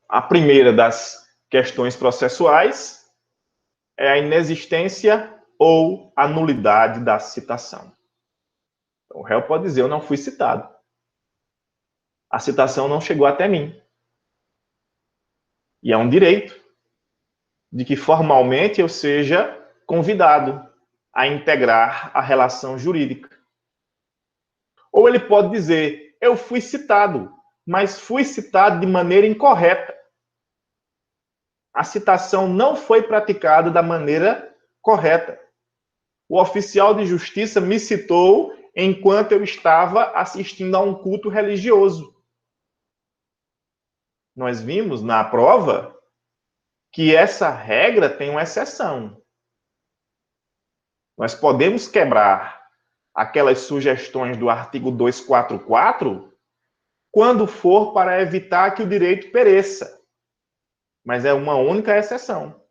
A primeira das questões processuais é a inexistência ou a nulidade da citação. Então, o réu pode dizer, eu não fui citado. A citação não chegou até mim. E é um direito de que formalmente eu seja convidado a integrar a relação jurídica. Ou ele pode dizer, eu fui citado, mas fui citado de maneira incorreta. A citação não foi praticada da maneira correta. O oficial de justiça me citou enquanto eu estava assistindo a um culto religioso. Nós vimos na prova que essa regra tem uma exceção. Nós podemos quebrar aquelas sugestões do artigo 244 quando for para evitar que o direito pereça. Mas é uma única exceção.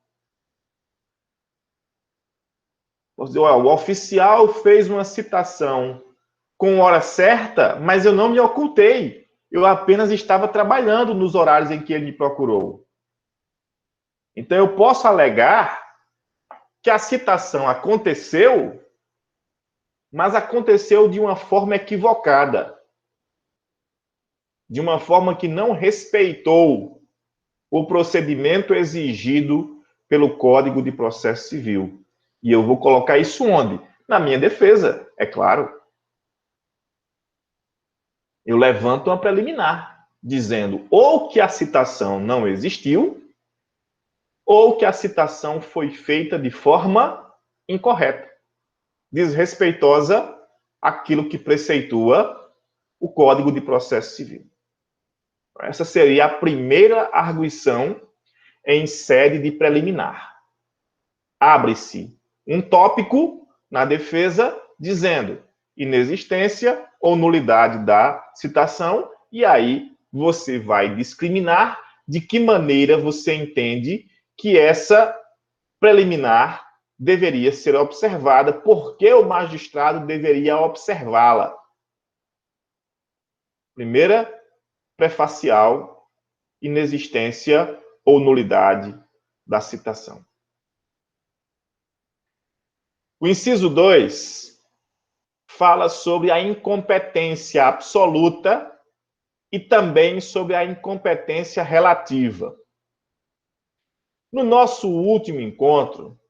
O oficial fez uma citação com hora certa, mas eu não me ocultei. Eu apenas estava trabalhando nos horários em que ele me procurou. Então, eu posso alegar que a citação aconteceu, mas aconteceu de uma forma equivocada. De uma forma que não respeitou o procedimento exigido pelo Código de Processo Civil. E eu vou colocar isso onde? Na minha defesa, é claro. Eu levanto uma preliminar, dizendo ou que a citação não existiu, ou que a citação foi feita de forma incorreta, desrespeitosa àquilo que preceitua o Código de Processo Civil. Essa seria a primeira arguição em sede de preliminar. Abre-se um tópico na defesa dizendo inexistência ou nulidade da citação, e aí você vai discriminar de que maneira você entende que essa preliminar deveria ser observada, porque o magistrado deveria observá-la. Primeira, prefacial, inexistência ou nulidade da citação. O inciso 2 fala sobre a incompetência absoluta e também sobre a incompetência relativa. No nosso último encontro,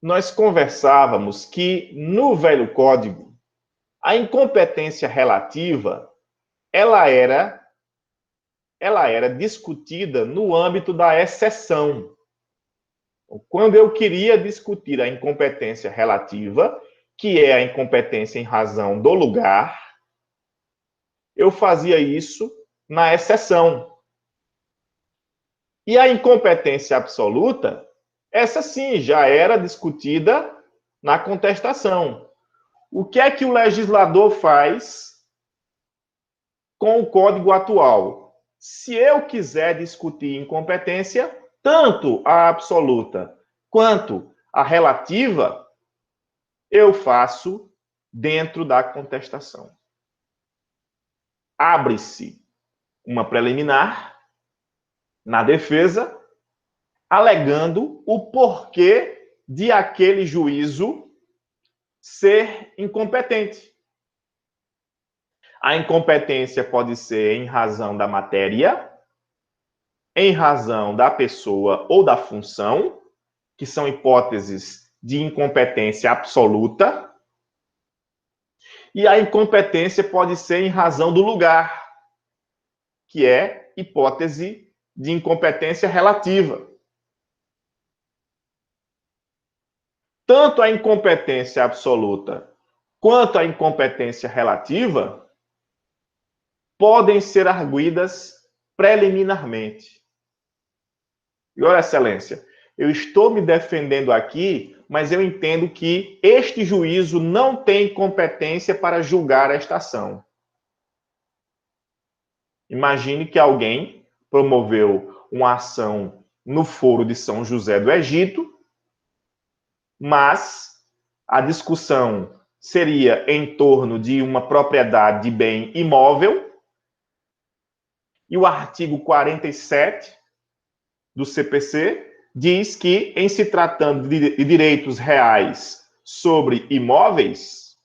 nós conversávamos que, no velho código, a incompetência relativa, ela era discutida no âmbito da exceção. Quando eu queria discutir a incompetência relativa, que é a incompetência em razão do lugar, eu fazia isso na exceção. E a incompetência absoluta, essa sim, já era discutida na contestação. O que é que o legislador faz com o código atual? Se eu quiser discutir incompetência, tanto a absoluta quanto a relativa, eu faço dentro da contestação. Abre-se uma preliminar na defesa, alegando o porquê de aquele juízo ser incompetente. A incompetência pode ser em razão da matéria, em razão da pessoa ou da função, que são hipóteses de incompetência absoluta, e a incompetência pode ser em razão do lugar, que é hipótese de incompetência relativa. Tanto a incompetência absoluta quanto a incompetência relativa podem ser arguidas preliminarmente. E olha, excelência, eu estou me defendendo aqui, mas eu entendo que este juízo não tem competência para julgar esta ação. Imagine que alguém promoveu uma ação no Foro de São José do Egito, mas a discussão seria em torno de uma propriedade de bem imóvel, e o artigo 47 do CPC diz que, em se tratando de direitos reais sobre imóveis,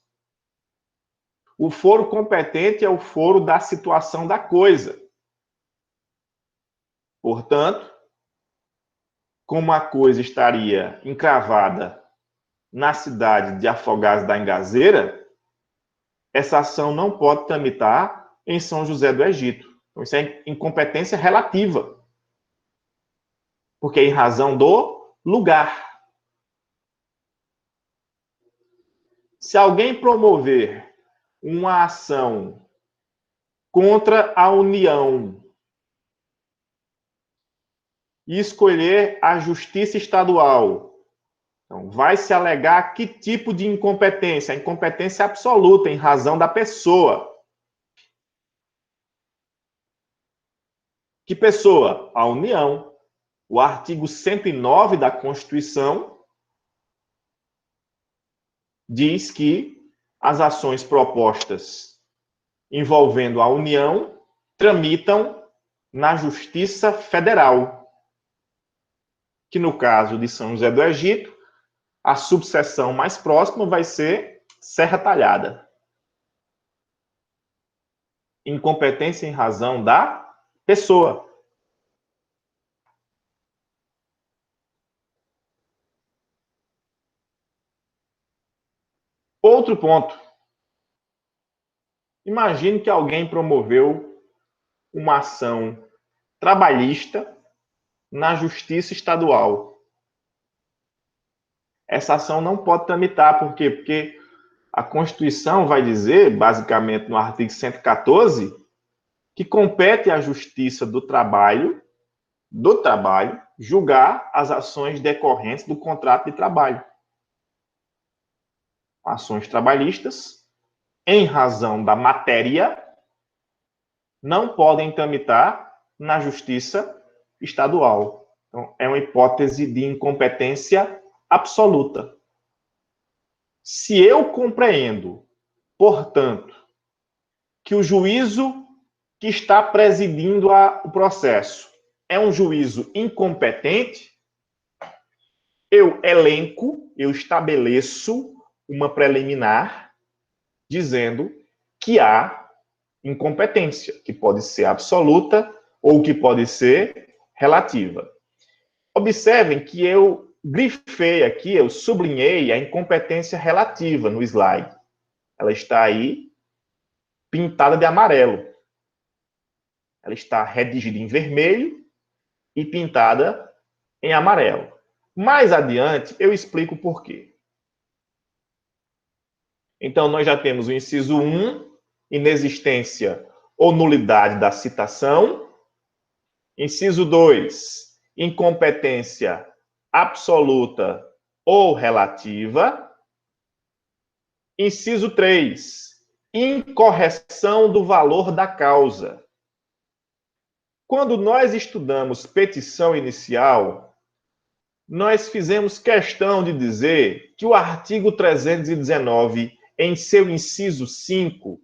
o foro competente é o foro da situação da coisa. Portanto, como a coisa estaria encravada na cidade de Afogados da Engazeira, essa ação não pode tramitar em São José do Egito. Então, isso é incompetência relativa, porque é em razão do lugar. Se alguém promover uma ação contra a União e escolher a Justiça Estadual, então, vai se alegar que tipo de incompetência? A incompetência absoluta, em razão da pessoa. Que pessoa? A União. O artigo 109 da Constituição diz que as ações propostas envolvendo a União tramitam na Justiça Federal, que no caso de São José do Egito, a subseção mais próxima vai ser Serra Talhada. Incompetência em razão da pessoa. Outro ponto. Imagine que alguém promoveu uma ação trabalhista na Justiça Estadual. Essa ação não pode tramitar, por quê? Porque a Constituição vai dizer, basicamente no artigo 114, que compete à Justiça do Trabalho, julgar as ações decorrentes do contrato de trabalho. Ações trabalhistas, em razão da matéria, não podem tramitar na Justiça Estadual. Então, é uma hipótese de incompetência absoluta. Se eu compreendo, portanto, que o juízo que está presidindo o processo é um juízo incompetente, eu estabeleço uma preliminar dizendo que há incompetência, que pode ser absoluta ou que pode ser relativa. Observem que eu grifei aqui, eu sublinhei a incompetência relativa no slide. Ela está aí pintada de amarelo. Ela está redigida em vermelho e pintada em amarelo. Mais adiante, eu explico por quê. Então, nós já temos o inciso 1, inexistência ou nulidade da citação. Inciso 2, incompetência absoluta ou relativa. Inciso 3, incorreção do valor da causa. Quando nós estudamos petição inicial, nós fizemos questão de dizer que o artigo 319, em seu inciso 5,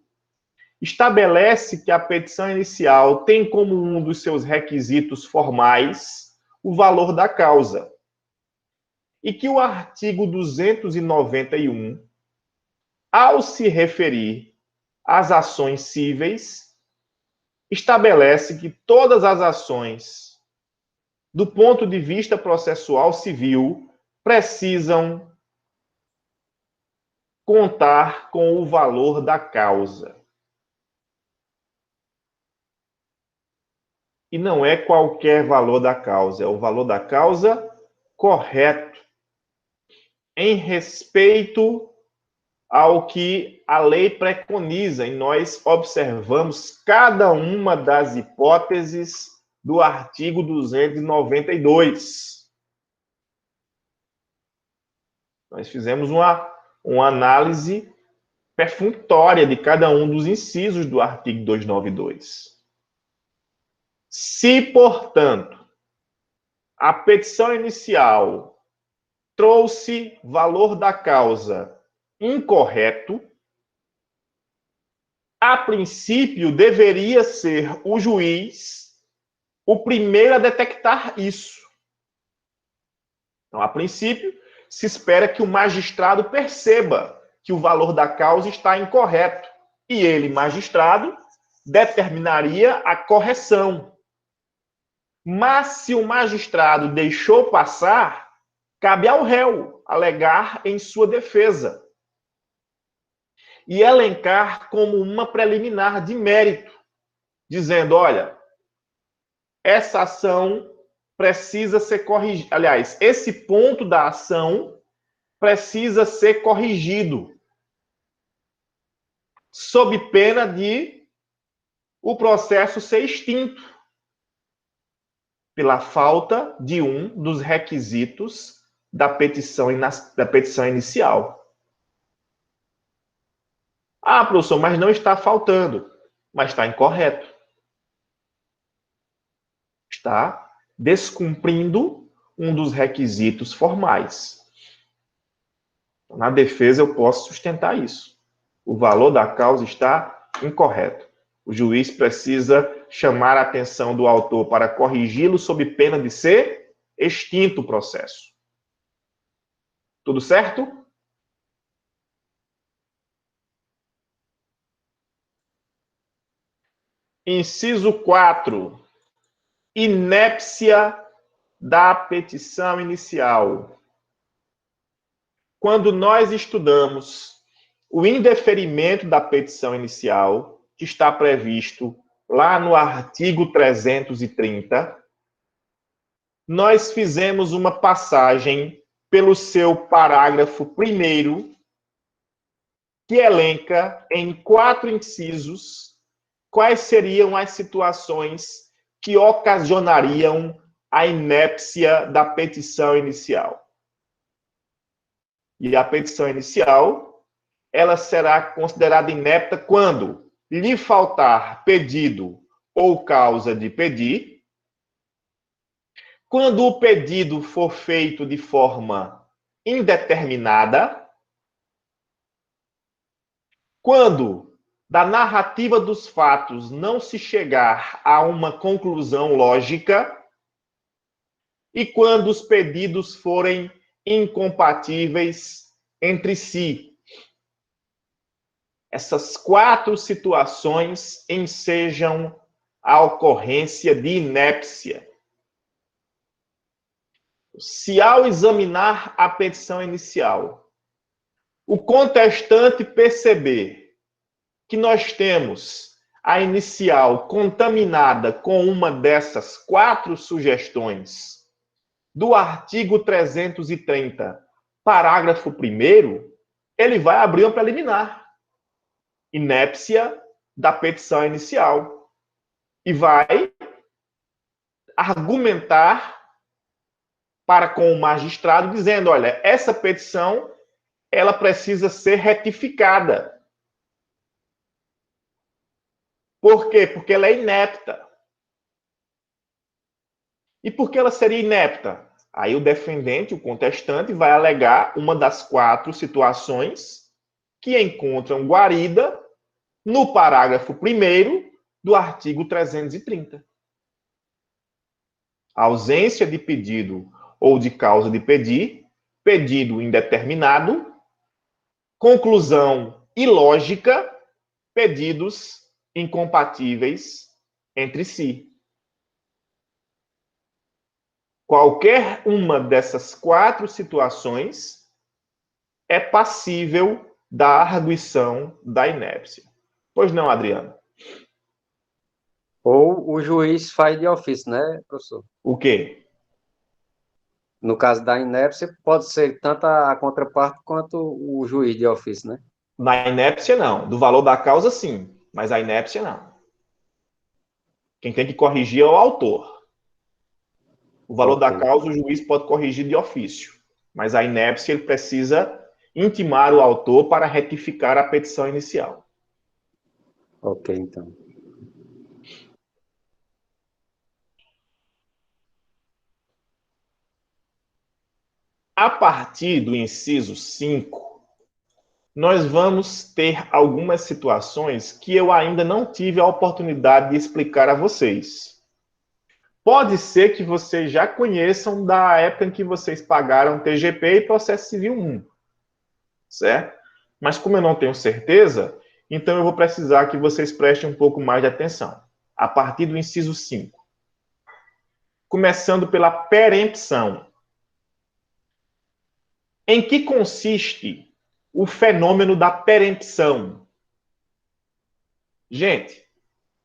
estabelece que a petição inicial tem como um dos seus requisitos formais o valor da causa. E que o artigo 291, ao se referir às ações cíveis, estabelece que todas as ações, do ponto de vista processual civil, precisam contar com o valor da causa. E não é qualquer valor da causa, é o valor da causa correto, em respeito ao que a lei preconiza, e nós observamos cada uma das hipóteses do artigo 292. Nós fizemos uma análise perfunctória de cada um dos incisos do artigo 292. Se, portanto, a petição inicial trouxe valor da causa incorreto, a princípio deveria ser o juiz o primeiro a detectar isso. Então, a princípio, se espera que o magistrado perceba que o valor da causa está incorreto. E ele, magistrado, determinaria a correção. Mas se o magistrado deixou passar, cabe ao réu alegar em sua defesa e elencar como uma preliminar de mérito, dizendo, olha, essa ação precisa ser corrigida. Aliás, esse ponto da ação precisa ser corrigido, sob pena de o processo ser extinto, pela falta de um dos requisitos da petição inicial. Ah, professor, mas não está faltando, mas está incorreto. Está descumprindo um dos requisitos formais. Na defesa, eu posso sustentar isso. O valor da causa está incorreto. O juiz precisa chamar a atenção do autor para corrigi-lo sob pena de ser extinto o processo. Tudo certo? Inciso 4. Inépcia da petição inicial. Quando nós estudamos o indeferimento da petição inicial, que está previsto lá no artigo 330, nós fizemos uma passagem pelo seu parágrafo 1º, que elenca em 4 incisos quais seriam as situações que ocasionariam a inépcia da petição inicial. E a petição inicial, ela será considerada inepta quando lhe faltar pedido ou causa de pedir, quando o pedido for feito de forma indeterminada, quando da narrativa dos fatos não se chegar a uma conclusão lógica e quando os pedidos forem incompatíveis entre si. Essas 4 situações ensejam a ocorrência de inépcia. Se ao examinar a petição inicial, o contestante perceber que nós temos a inicial contaminada com uma dessas 4 sugestões do artigo 330, parágrafo 1º, ele vai abrir uma preliminar. Inépcia da petição inicial. E vai argumentar para com o magistrado, dizendo, olha, essa petição, ela precisa ser retificada. Por quê? Porque ela é inepta. E por que ela seria inepta? Aí o defendente, o contestante, vai alegar uma das 4 situações que encontram guarida no parágrafo 1º do artigo 330. A ausência de pedido ou de causa de pedir, pedido indeterminado, conclusão ilógica, pedidos incompatíveis entre si. Qualquer uma dessas 4 situações é passível da arguição da inépcia. Pois não, Adriano? Ou o juiz faz de ofício, né, professor? O quê? No caso da inépcia, pode ser tanto a contraparte quanto o juiz de ofício, né? Na inépcia, não. Do valor da causa, sim. Mas a inépcia, não. Quem tem que corrigir é o autor. O valor da causa, o juiz pode corrigir de ofício. Mas a inépcia, ele precisa intimar o autor para retificar a petição inicial. Ok, então. A partir do inciso 5, nós vamos ter algumas situações que eu ainda não tive a oportunidade de explicar a vocês. Pode ser que vocês já conheçam da época em que vocês pagaram TGP e processo civil 1, certo? Mas como eu não tenho certeza, então eu vou precisar que vocês prestem um pouco mais de atenção. A partir do inciso 5. Começando pela perempção. Em que consiste o fenômeno da perempção? Gente,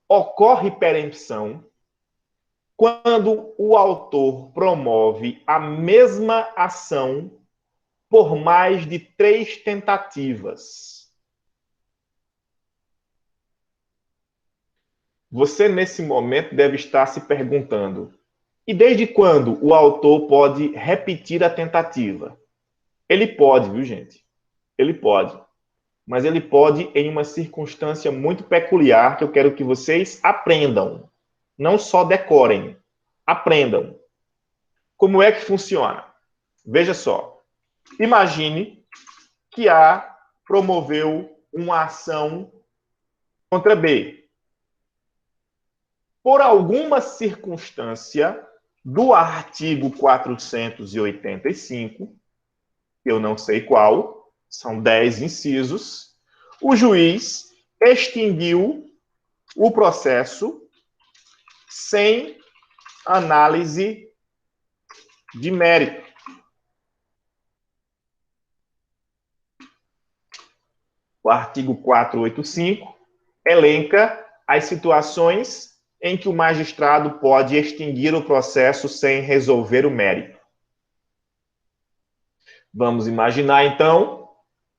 ocorre perempção quando o autor promove a mesma ação por mais de 3 tentativas. Você, nesse momento, deve estar se perguntando: e desde quando o autor pode repetir a tentativa? Ele pode, viu, gente? Ele pode. Mas ele pode em uma circunstância muito peculiar que eu quero que vocês aprendam. Não só decorem, aprendam. Como é que funciona? Veja só. Imagine que A promoveu uma ação contra B. Por alguma circunstância do artigo 485, eu não sei qual, são 10 incisos, o juiz extinguiu o processo sem análise de mérito. O artigo 485 elenca as situações em que o magistrado pode extinguir o processo sem resolver o mérito. Vamos imaginar, então,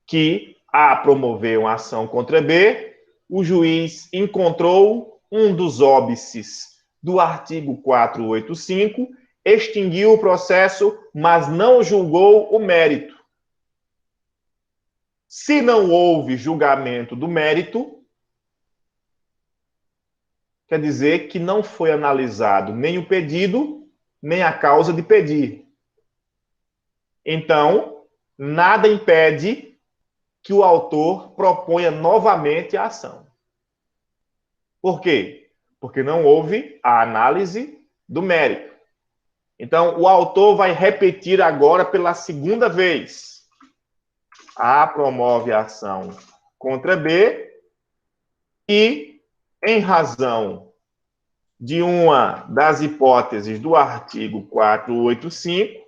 que A promoveu uma ação contra B, o juiz encontrou um dos óbices do artigo 485, extinguiu o processo, mas não julgou o mérito. Se não houve julgamento do mérito, quer dizer que não foi analisado nem o pedido, nem a causa de pedir. Então, nada impede que o autor proponha novamente a ação. Por quê? Porque não houve a análise do mérito. Então, o autor vai repetir agora pela segunda vez. A promove a ação contra B e, em razão de uma das hipóteses do artigo 485,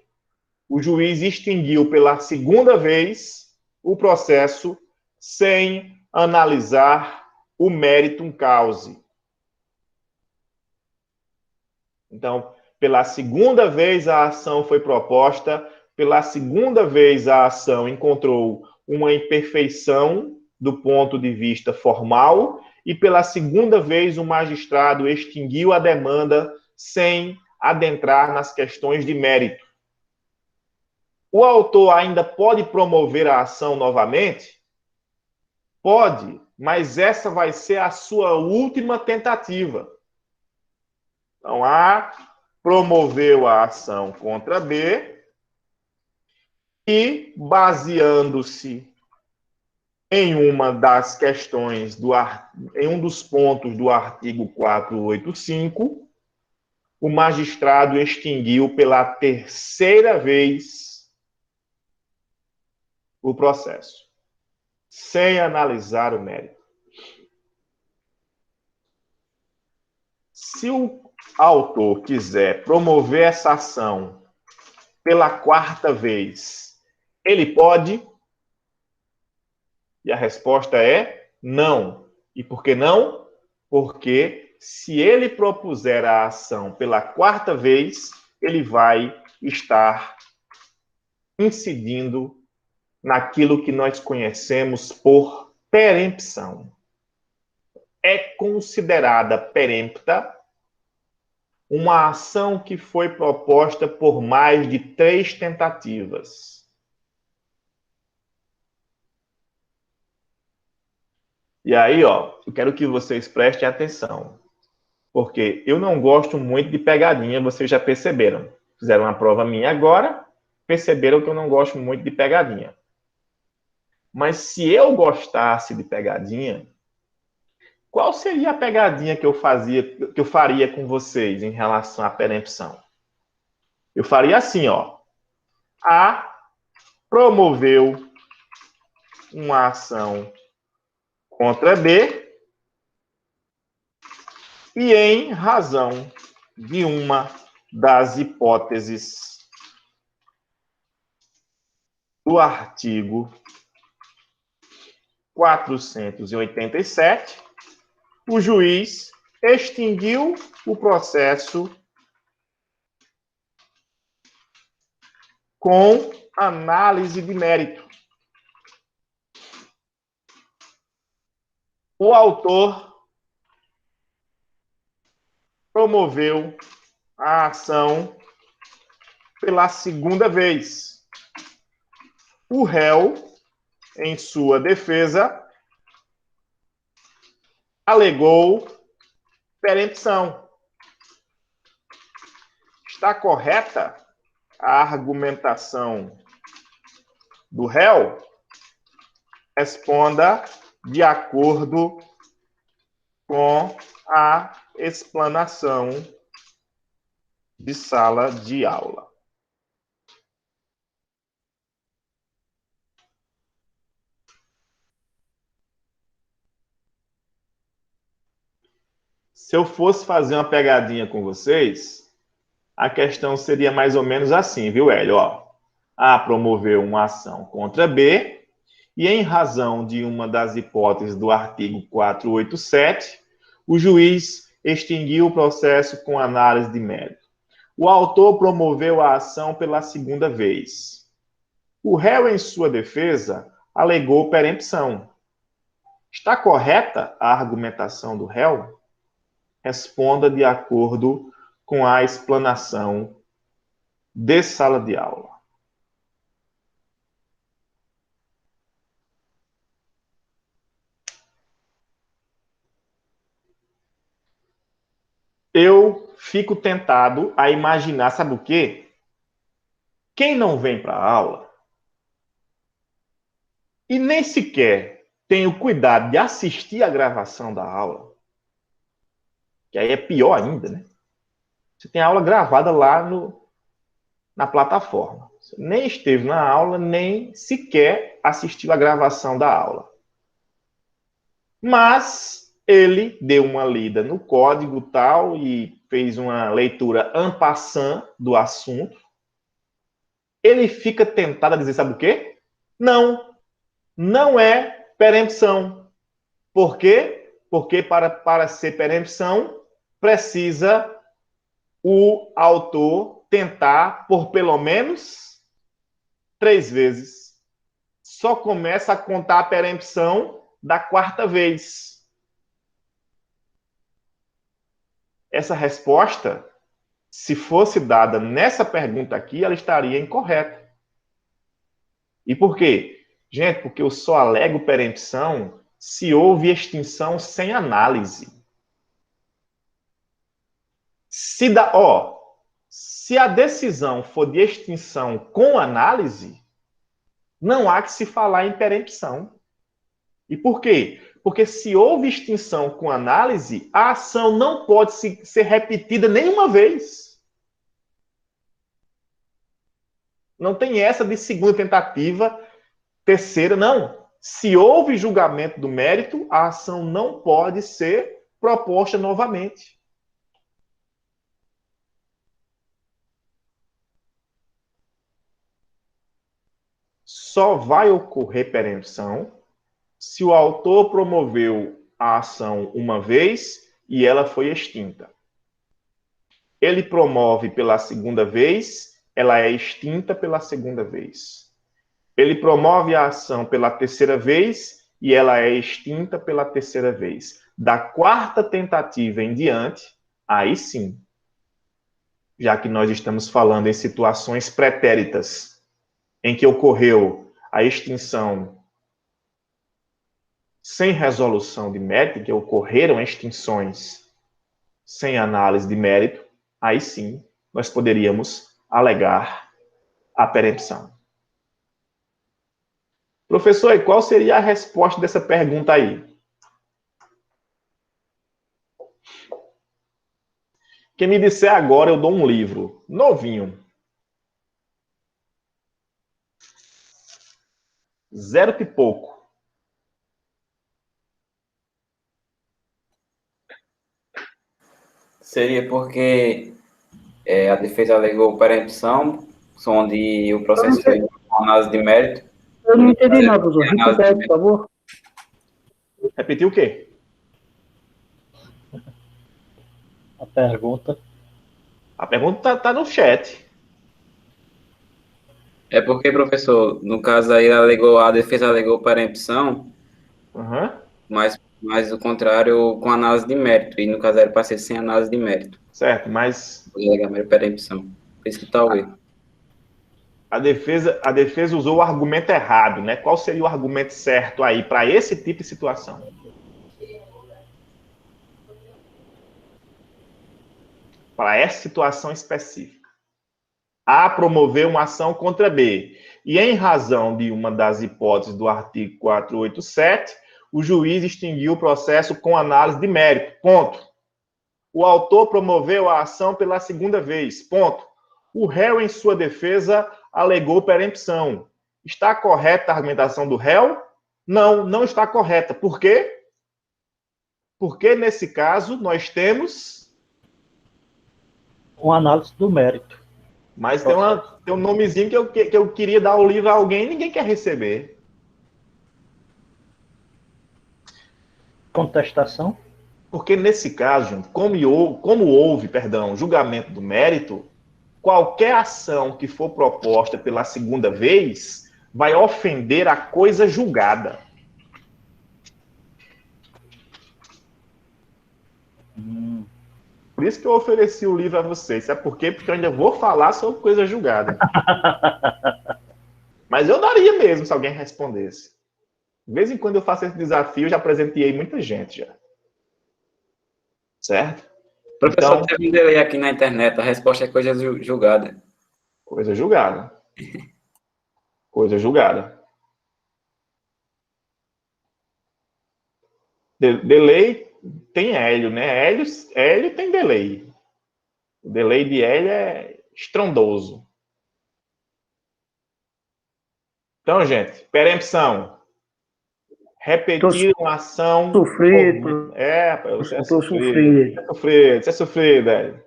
o juiz extinguiu pela segunda vez o processo sem analisar o meritum causa. Então, pela segunda vez a ação foi proposta, pela segunda vez a ação encontrou uma imperfeição do ponto de vista formal e pela segunda vez o magistrado extinguiu a demanda sem adentrar nas questões de mérito. O autor ainda pode promover a ação novamente? Pode, mas essa vai ser a sua última tentativa. Então, A promoveu a ação contra B e, baseando-se em uma das questões, em um dos pontos do artigo 485, o magistrado extinguiu pela terceira vez o processo, sem analisar o mérito. Se o autor quiser promover essa ação pela quarta vez, ele pode? E a resposta é não. E por que não? Porque se ele propuser a ação pela quarta vez, ele vai estar incidindo naquilo que nós conhecemos por perempção. É considerada perempta uma ação que foi proposta por mais de 3 tentativas. E aí, ó, eu quero que vocês prestem atenção, porque eu não gosto muito de pegadinha, vocês já perceberam. Fizeram uma prova minha agora, perceberam que eu não gosto muito de pegadinha. Mas se eu gostasse de pegadinha, qual seria a pegadinha que eu faria com vocês em relação à perempção? Eu faria assim, ó. A promoveu uma ação contra B e em razão de uma das hipóteses do artigo 487, o juiz extinguiu o processo com análise de mérito. O autor promoveu a ação pela segunda vez. O réu, em sua defesa, alegou perempção. Está correta a argumentação do réu? Responda de acordo com a explanação de sala de aula. Se eu fosse fazer uma pegadinha com vocês, a questão seria mais ou menos assim, viu, Hélio? Ó, A promoveu uma ação contra B e, em razão de uma das hipóteses do artigo 487, o juiz extinguiu o processo com análise de mérito. O autor promoveu a ação pela segunda vez. O réu, em sua defesa, alegou perempção. Está correta a argumentação do réu? Responda de acordo com a explanação de sala de aula. Eu fico tentado a imaginar, sabe o quê? Quem não vem para a aula e nem sequer tem o cuidado de assistir a gravação da aula, que aí é pior ainda, né? Você tem a aula gravada lá na plataforma. Você nem esteve na aula, nem sequer assistiu a gravação da aula. Mas ele deu uma lida no código tal e fez uma leitura en passant do assunto. Ele fica tentado a dizer, sabe o quê? Não é perempção. Por quê? Porque para ser perempção, precisa o autor tentar por pelo menos 3 vezes. Só começa a contar a perempção da 4ª vez. Essa resposta, se fosse dada nessa pergunta aqui, ela estaria incorreta. E por quê? Gente, porque eu só alego perempção se houve extinção sem análise. Se a decisão for de extinção com análise, não há que se falar em perempção. E por quê? Porque se houve extinção com análise, a ação não pode ser repetida nenhuma vez. Não tem essa de segunda tentativa, terceira, não. Se houve julgamento do mérito, a ação não pode ser proposta novamente. Só vai ocorrer perempção se o autor promoveu a ação uma vez e ela foi extinta. Ele promove pela segunda vez, ela é extinta pela segunda vez. Ele promove a ação pela terceira vez e ela é extinta pela terceira vez. Da 4ª tentativa em diante, aí sim, já que nós estamos falando em situações pretéritas, em que ocorreu a extinção sem resolução de mérito, que ocorreram extinções sem análise de mérito, aí sim nós poderíamos alegar a perempção. Professor, e qual seria a resposta dessa pergunta aí? Quem me disser agora, eu dou um livro novinho. 0 e pouco. Seria porque a defesa alegou perempção, onde o processo foi uma análise de mérito. Eu não entendi nada, professor. Repita aí, por favor. Repetiu o quê? A pergunta. A pergunta tá no chat. É porque, professor, no caso aí a defesa alegou perempção, mas o contrário com análise de mérito, e no caso era para ser sem análise de mérito. Certo, mas Perempção. Por isso que talvez. a defesa usou o argumento errado, né? Qual seria o argumento certo aí para esse tipo de situação? Para essa situação específica. A promover uma ação contra B. E em razão de uma das hipóteses do artigo 487, o juiz extinguiu o processo com análise de mérito. Ponto. O autor promoveu a ação pela segunda vez. Ponto. O réu, em sua defesa, alegou perempção. Está correta a argumentação do réu? Não, não está correta. Por quê? Porque, nesse caso, nós temos... uma análise do mérito. Mas tem um nomezinho que eu queria dar o livro a alguém e ninguém quer receber. Contestação? Porque, nesse caso, gente, como houve, julgamento do mérito, qualquer ação que for proposta pela segunda vez vai ofender a coisa julgada. Por isso que eu ofereci o livro a vocês. Sabe por quê? Porque eu ainda vou falar sobre coisa julgada. Mas eu daria mesmo se alguém respondesse. De vez em quando eu faço esse desafio, eu já presenteei muita gente já. Certo? Professor, Então, teve um delay aqui na internet, a resposta é coisa julgada. Coisa julgada. Coisa julgada. Delay tem Hélio, né? Hélio tem delay. O delay de Hélio é estrondoso. Então, gente, perempção. Repetir uma ação... Sofrido. Você é Estou sofrido. Você é sofrido, velho.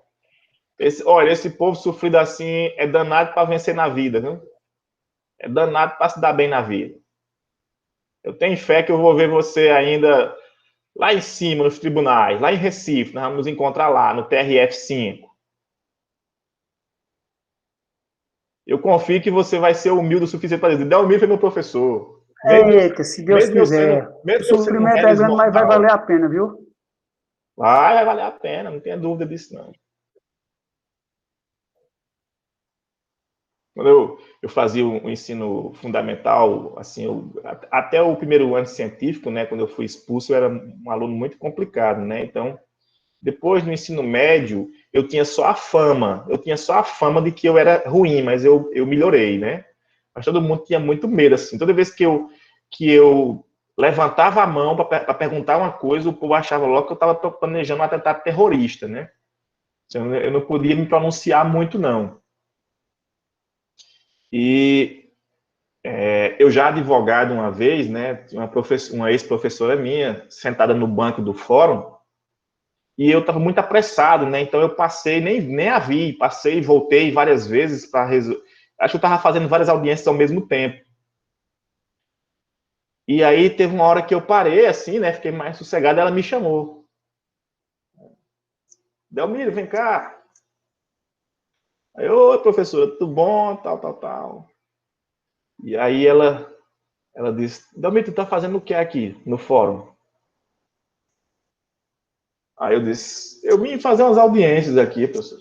Olha, esse povo sofrido assim é danado para vencer na vida, viu? É danado para se dar bem na vida. Eu tenho fé que eu vou ver você ainda lá em cima, nos tribunais, lá em Recife. Nós vamos nos encontrar lá, no TRF5. Eu confio que você vai ser humilde o suficiente para dizer: Delmiro foi meu professor. Eita, se Deus quiser. O sofrimento é grande, mas vai valer a pena, viu? Vai valer a pena, não tenha dúvida disso, não. Quando eu fazia o ensino fundamental, assim, até o primeiro ano científico, né, quando eu fui expulso, eu era um aluno muito complicado, né? Então, depois do ensino médio, eu tinha só a fama de que eu era ruim, mas eu melhorei, né? Mas todo mundo tinha muito medo, assim. Toda vez que eu levantava a mão para perguntar uma coisa, o povo achava logo que eu estava planejando um atentado terrorista, né? Eu não podia me pronunciar muito, não. E eu já advogado uma vez, né? Uma ex-professora minha sentada no banco do fórum, e eu estava muito apressado, né? Então eu passei, nem a vi, passei e voltei várias vezes para resolver. Acho que eu estava fazendo várias audiências ao mesmo tempo. E aí teve uma hora que eu parei, assim, né? Fiquei mais sossegado, ela me chamou. Delmiro, vem cá. Aí, oi, professora, tudo bom? Tal. E aí ela disse: Delmiro, tu tá fazendo o que aqui no fórum? Aí eu disse: eu vim fazer umas audiências aqui, professor.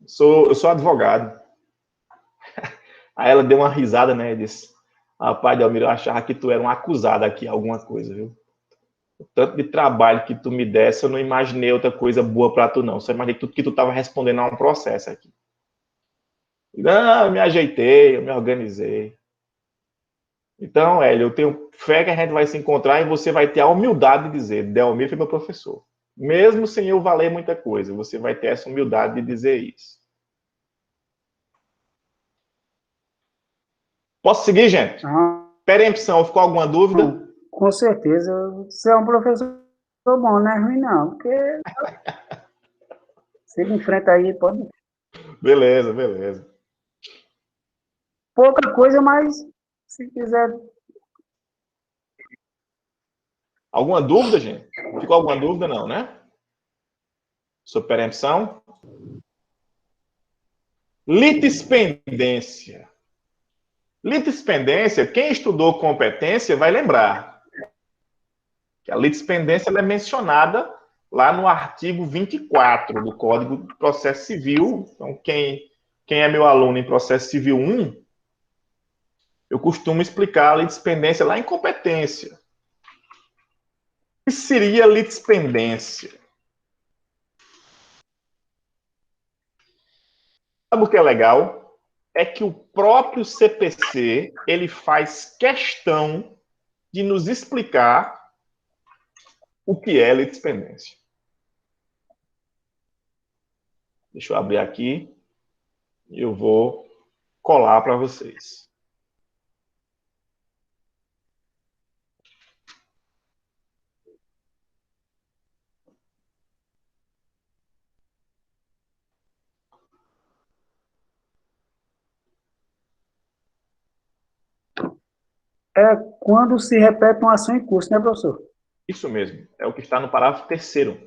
Eu sou advogado. Aí ela deu uma risada, né? E disse: rapaz, Delmiro, eu achava que tu era um acusado aqui, alguma coisa, viu? O tanto de trabalho que tu me desse, eu não imaginei outra coisa boa pra tu, não. Só imaginei que tu tava respondendo a um processo aqui. Não, eu me ajeitei, eu me organizei. Então, Hélio, eu tenho fé que a gente vai se encontrar e você vai ter a humildade de dizer: Delmiro foi meu professor. Mesmo sem eu valer muita coisa, você vai ter essa humildade de dizer isso. Posso seguir, gente? Ah, Perempção, ficou alguma dúvida? com certeza. Você é um professor bom, não é ruim, não. Porque você enfrenta aí, pode. Beleza, beleza. Pouca coisa, mas se quiser. Alguma dúvida, gente? Ficou alguma dúvida, não, né? Sobre perempção? Litispendência. Litispendência, quem estudou competência vai lembrar que a litispendência ela é mencionada lá no artigo 24 do Código de Processo Civil. Então, quem é meu aluno em Processo Civil 1, eu costumo explicar a litispendência lá em competência. O que seria litispendência? Sabe o que é legal? É que o próprio CPC, ele faz questão de nos explicar o que é litispendência. Deixa eu abrir aqui e eu vou colar para vocês. É quando se repete uma ação em curso, né, professor? Isso mesmo, é o que está no parágrafo 3º.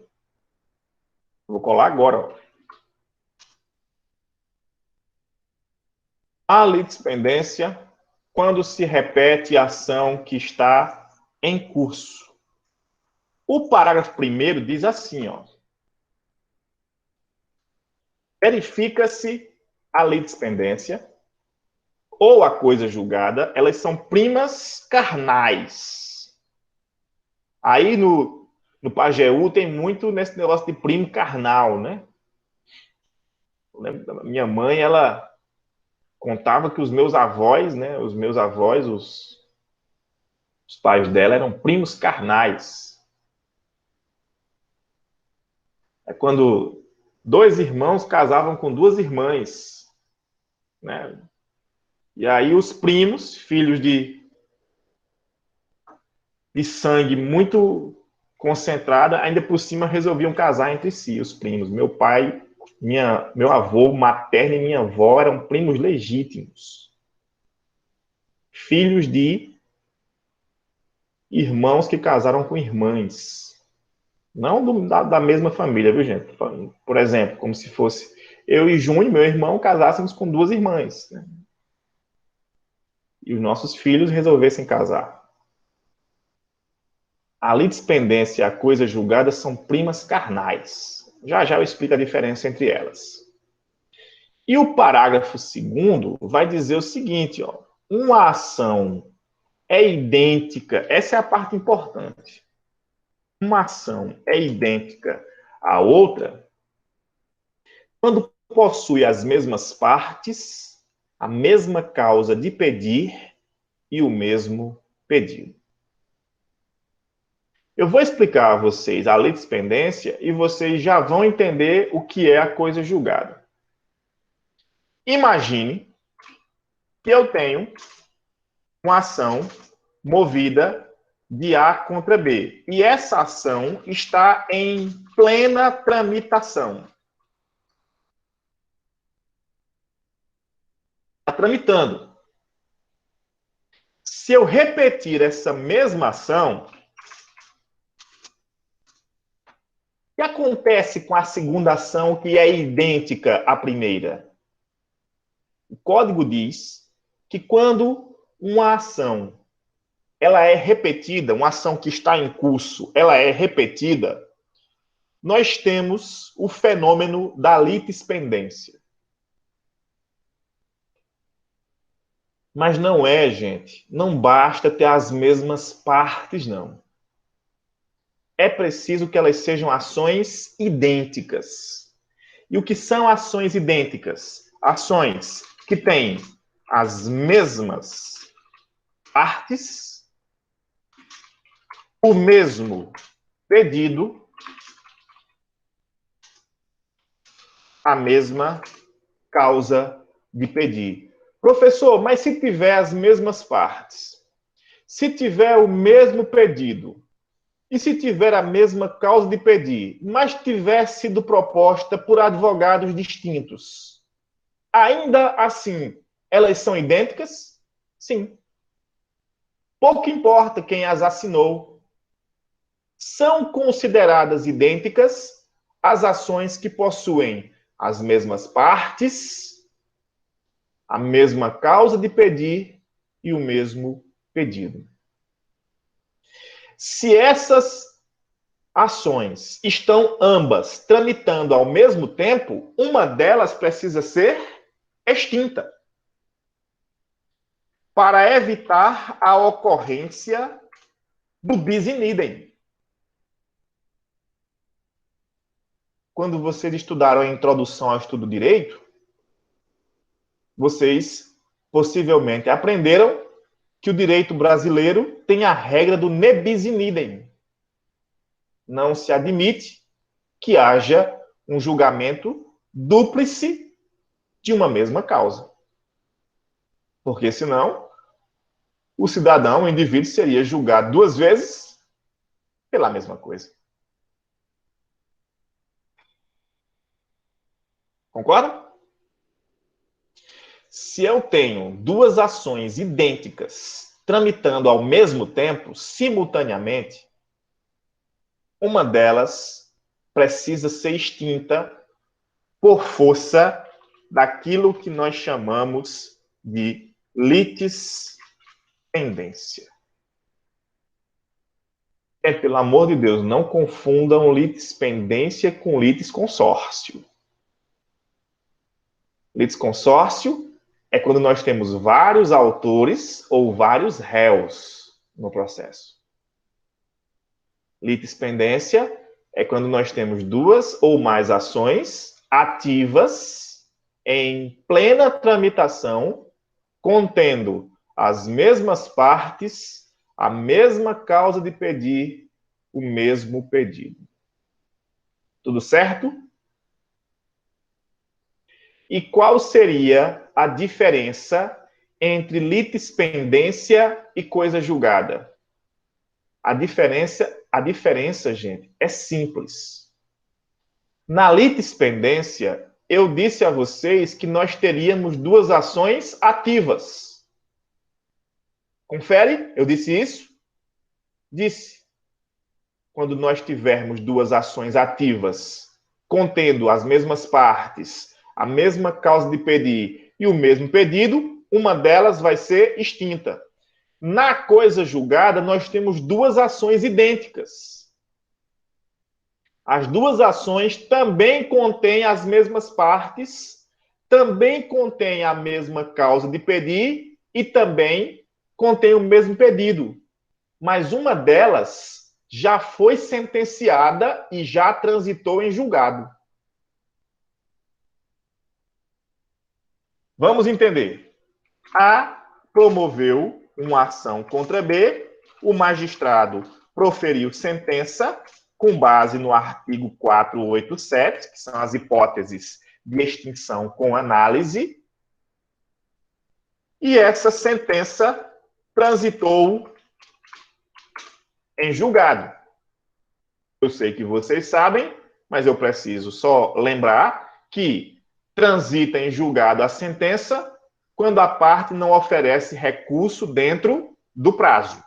Vou colar agora. Ó. A litispendência, quando se repete a ação que está em curso. O parágrafo 1º diz assim, ó. Verifica-se a litispendência ou a coisa julgada, elas são primas carnais. Aí no Pajeú tem muito nesse negócio de primo carnal, né? Eu lembro da minha mãe, ela contava que os meus avós, né? Os pais dela eram primos carnais. É quando dois irmãos casavam com duas irmãs, né? E aí os primos, filhos de sangue muito concentrada, ainda por cima resolviam casar entre si, os primos. Meu pai, meu avô materno e minha avó eram primos legítimos. Filhos de irmãos que casaram com irmãs. Não da mesma família, viu, gente? Por exemplo, como se fosse eu e Júnior, meu irmão, casássemos com duas irmãs. Né? E os nossos filhos resolvessem casar. A litispendência e a coisa julgada são primas carnais. Já já eu explico a diferença entre elas. E o parágrafo 2º vai dizer o seguinte, ó. Uma ação é idêntica, essa é a parte importante. Uma ação é idêntica à outra quando possui as mesmas partes, a mesma causa de pedir e o mesmo pedido. Eu vou explicar a vocês a litispendência e vocês já vão entender o que é a coisa julgada. Imagine que eu tenho uma ação movida de A contra B. E essa ação está em plena tramitação. Está tramitando. Se eu repetir essa mesma ação, o que acontece com a segunda ação que é idêntica à primeira? O código diz que quando uma ação ela é repetida, uma ação que está em curso, ela é repetida, nós temos o fenômeno da litispendência. Mas não é, gente, não basta ter as mesmas partes, não. É preciso que elas sejam ações idênticas. E o que são ações idênticas? Ações que têm as mesmas partes, o mesmo pedido a mesma causa de pedir. Professor, mas se tiver as mesmas partes, se tiver o mesmo pedido, e se tiver a mesma causa de pedir, mas tiver sido proposta por advogados distintos, ainda assim, elas são idênticas? Sim. Pouco importa quem as assinou. São consideradas idênticas as ações que possuem as mesmas partes, a mesma causa de pedir e o mesmo pedido. Se essas ações estão ambas tramitando ao mesmo tempo, uma delas precisa ser extinta para evitar a ocorrência do bis in idem. Quando vocês estudaram a introdução ao estudo do direito, vocês possivelmente aprenderam que o direito brasileiro tem a regra do ne bis in idem. Não se admite que haja um julgamento dúplice de uma mesma causa. Porque senão, o cidadão, o indivíduo, seria julgado duas vezes pela mesma coisa. Concorda? Se eu tenho duas ações idênticas tramitando ao mesmo tempo, simultaneamente, uma delas precisa ser extinta por força daquilo que nós chamamos de litispendência. Pelo amor de Deus, não confundam litispendência com litisconsórcio. Litisconsórcio é quando nós temos vários autores ou vários réus no processo. Litispendência é quando nós temos duas ou mais ações ativas em plena tramitação, contendo as mesmas partes, a mesma causa de pedir, o mesmo pedido. Tudo certo? E qual seria a diferença entre litispendência e coisa julgada? A diferença, gente, é simples. Na litispendência, eu disse a vocês que nós teríamos duas ações ativas. Confere? Eu disse isso? Disse. Quando nós tivermos duas ações ativas, contendo as mesmas partes, a mesma causa de pedir e o mesmo pedido, uma delas vai ser extinta. Na coisa julgada, nós temos duas ações idênticas. As duas ações também contêm as mesmas partes, também contêm a mesma causa de pedir e também contém o mesmo pedido. Mas uma delas já foi sentenciada e já transitou em julgado. Vamos entender. A promoveu uma ação contra B, o magistrado proferiu sentença com base no artigo 487, que são as hipóteses de extinção com análise, e essa sentença transitou em julgado. Eu sei que vocês sabem, mas eu preciso só lembrar que transita em julgado a sentença quando a parte não oferece recurso dentro do prazo.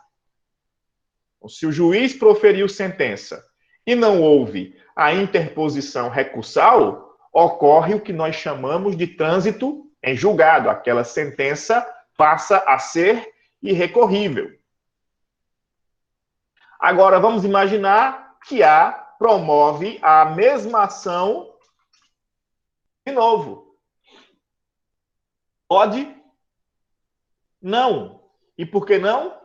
Então, se o juiz proferiu sentença e não houve a interposição recursal, ocorre o que nós chamamos de trânsito em julgado. Aquela sentença passa a ser irrecorrível. Agora, vamos imaginar que A promove a mesma ação de novo. Pode? Não. E por que não?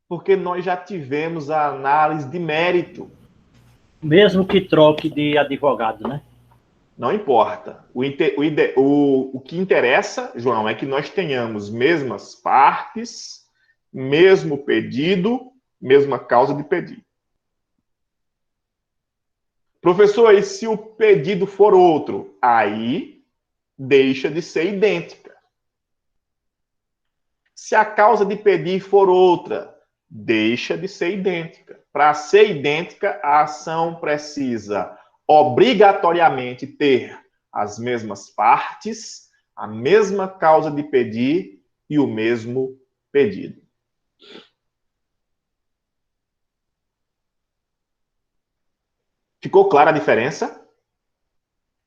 Porque nós já tivemos a análise de mérito. Mesmo que troque de advogado, né? Não importa. O que interessa, João, é que nós tenhamos mesmas partes, mesmo pedido, mesma causa de pedido. Professor, e se o pedido for outro? Aí deixa de ser idêntica. Se a causa de pedir for outra, deixa de ser idêntica. Para ser idêntica, a ação precisa obrigatoriamente ter as mesmas partes, a mesma causa de pedir e o mesmo pedido. Ficou clara a diferença?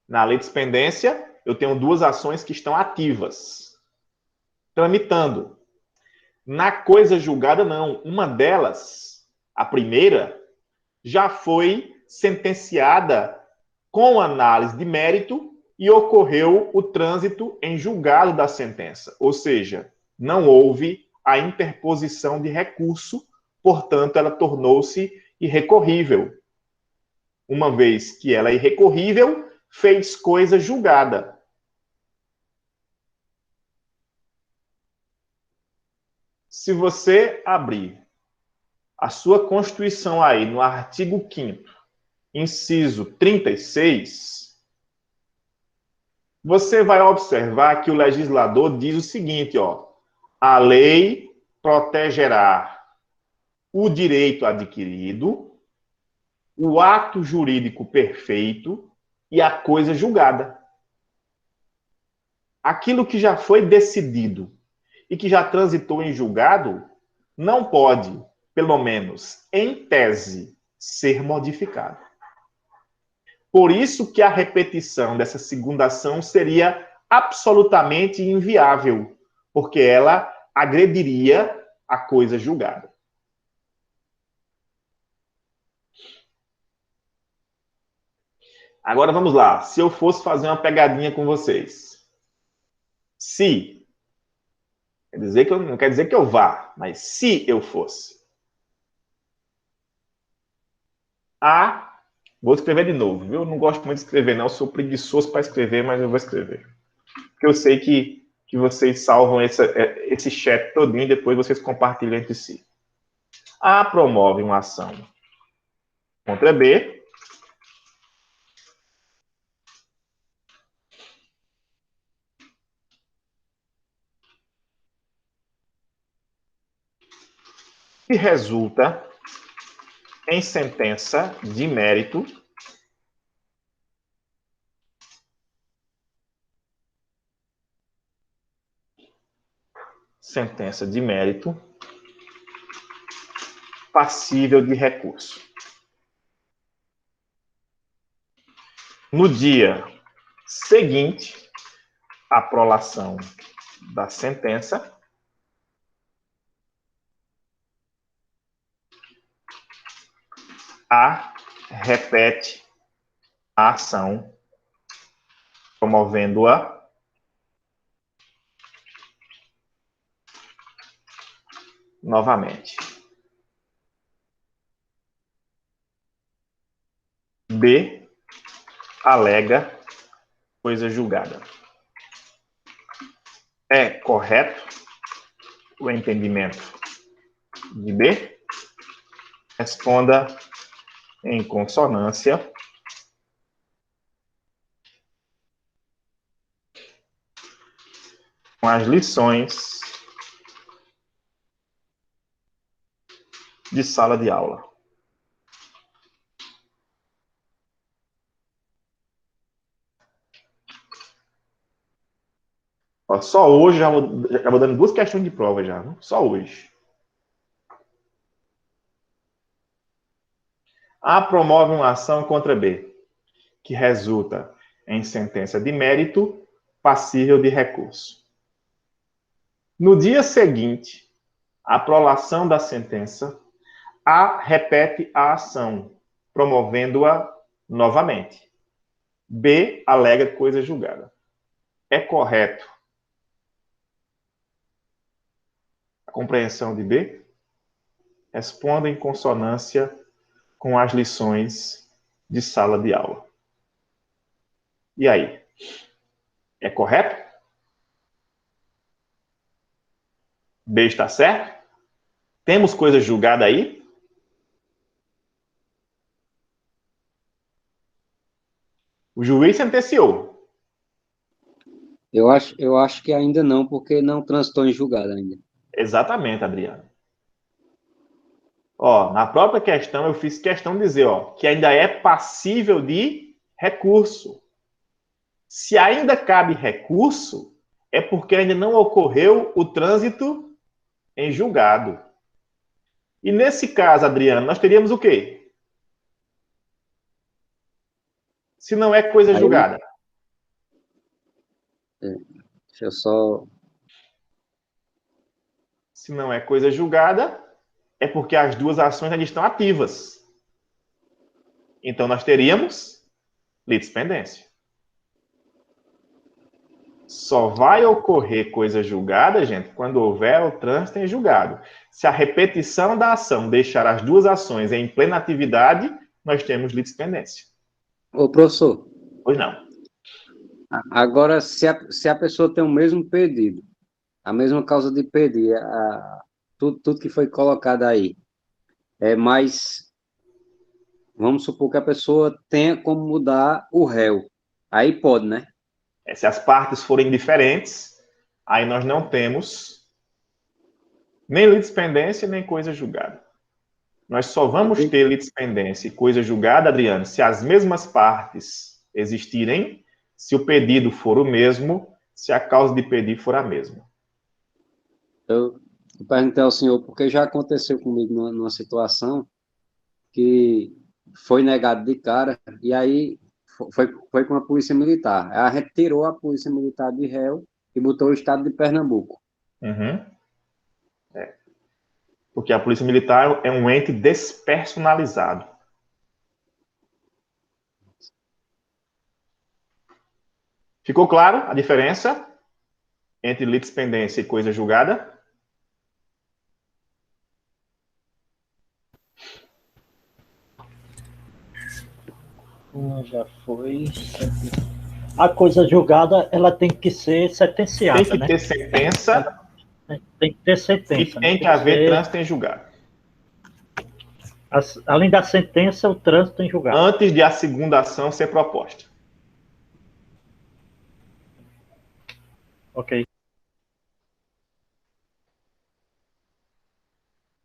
Na lei de dispendência, eu tenho duas ações que estão ativas, tramitando. Na coisa julgada, não. Uma delas, a primeira, já foi sentenciada com análise de mérito e ocorreu o trânsito em julgado da sentença. Ou seja, não houve a interposição de recurso, portanto, ela tornou-se irrecorrível. Uma vez que ela é irrecorrível, fez coisa julgada. Se você abrir a sua Constituição aí, no artigo 5º, inciso 36, você vai observar que o legislador diz o seguinte, ó, a lei protegerá o direito adquirido, o ato jurídico perfeito e a coisa julgada. Aquilo que já foi decidido e que já transitou em julgado não pode, pelo menos em tese, ser modificado. Por isso que a repetição dessa segunda ação seria absolutamente inviável, porque ela agrediria a coisa julgada. Agora vamos lá. Se eu fosse fazer uma pegadinha com vocês. Se, não quer dizer que eu vá, mas se eu fosse. Vou escrever de novo, viu? Eu não gosto muito de escrever, não. Eu sou preguiçoso para escrever, mas eu vou escrever. Porque eu sei que vocês salvam esse chat todinho e depois vocês compartilham entre si. A promove uma ação contra B. Que resulta em sentença de mérito passível de recurso. No dia seguinte à prolação da sentença, repete a ação, promovendo-a novamente. B alega coisa julgada. É correto o entendimento de B? Responda em consonância com as lições de sala de aula. Ó, só hoje já vou dando 2 questões de prova já, não? Só hoje. A promove uma ação contra B, que resulta em sentença de mérito passível de recurso. No dia seguinte à prolação da sentença, A repete a ação, promovendo-a novamente. B alega coisa julgada. É correto a compreensão de B? Responda em consonância com as lições de sala de aula. E aí? É correto? B está certo? Temos coisa julgada aí? O juiz sentenciou. Eu acho que ainda não, porque não transitou em julgado ainda. Exatamente, Adriano. Ó, na própria questão, eu fiz questão de dizer, ó, que ainda é passível de recurso. Se ainda cabe recurso, é porque ainda não ocorreu o trânsito em julgado. E nesse caso, Adriano, nós teríamos o quê? Se não é coisa Aí, julgada. deixa eu só... Se não é coisa julgada, é porque as duas ações ainda estão ativas. Então, nós teríamos litispendência. Só vai ocorrer coisa julgada, gente, quando houver o trânsito em julgado. Se a repetição da ação deixar as duas ações em plena atividade, nós temos litispendência. Ô, professor, Pois não. agora, se a pessoa tem o mesmo pedido, a mesma causa de pedir, tudo que foi colocado aí, mas vamos supor que a pessoa tenha como mudar o réu. Aí pode, né? Se as partes forem diferentes, aí nós não temos nem litispendência, nem coisa julgada. Nós só vamos ter litispendência e coisa julgada, Adriano, se as mesmas partes existirem, se o pedido for o mesmo, se a causa de pedir for a mesma. Eu perguntei ao senhor, porque já aconteceu comigo numa situação que foi negado de cara, e aí foi com a Polícia Militar. A gente tirou a Polícia Militar de réu e botou o Estado de Pernambuco. Uhum. Porque a Polícia Militar é um ente despersonalizado. Ficou claro a diferença entre litispendência e coisa julgada? Já foi. A coisa julgada, ela tem que ser sentenciada, Tem que né? ter sentença Tem que ter sentença. e tem que haver trânsito em julgado. Além da sentença, o trânsito em julgado. Antes de a segunda ação ser proposta. Ok.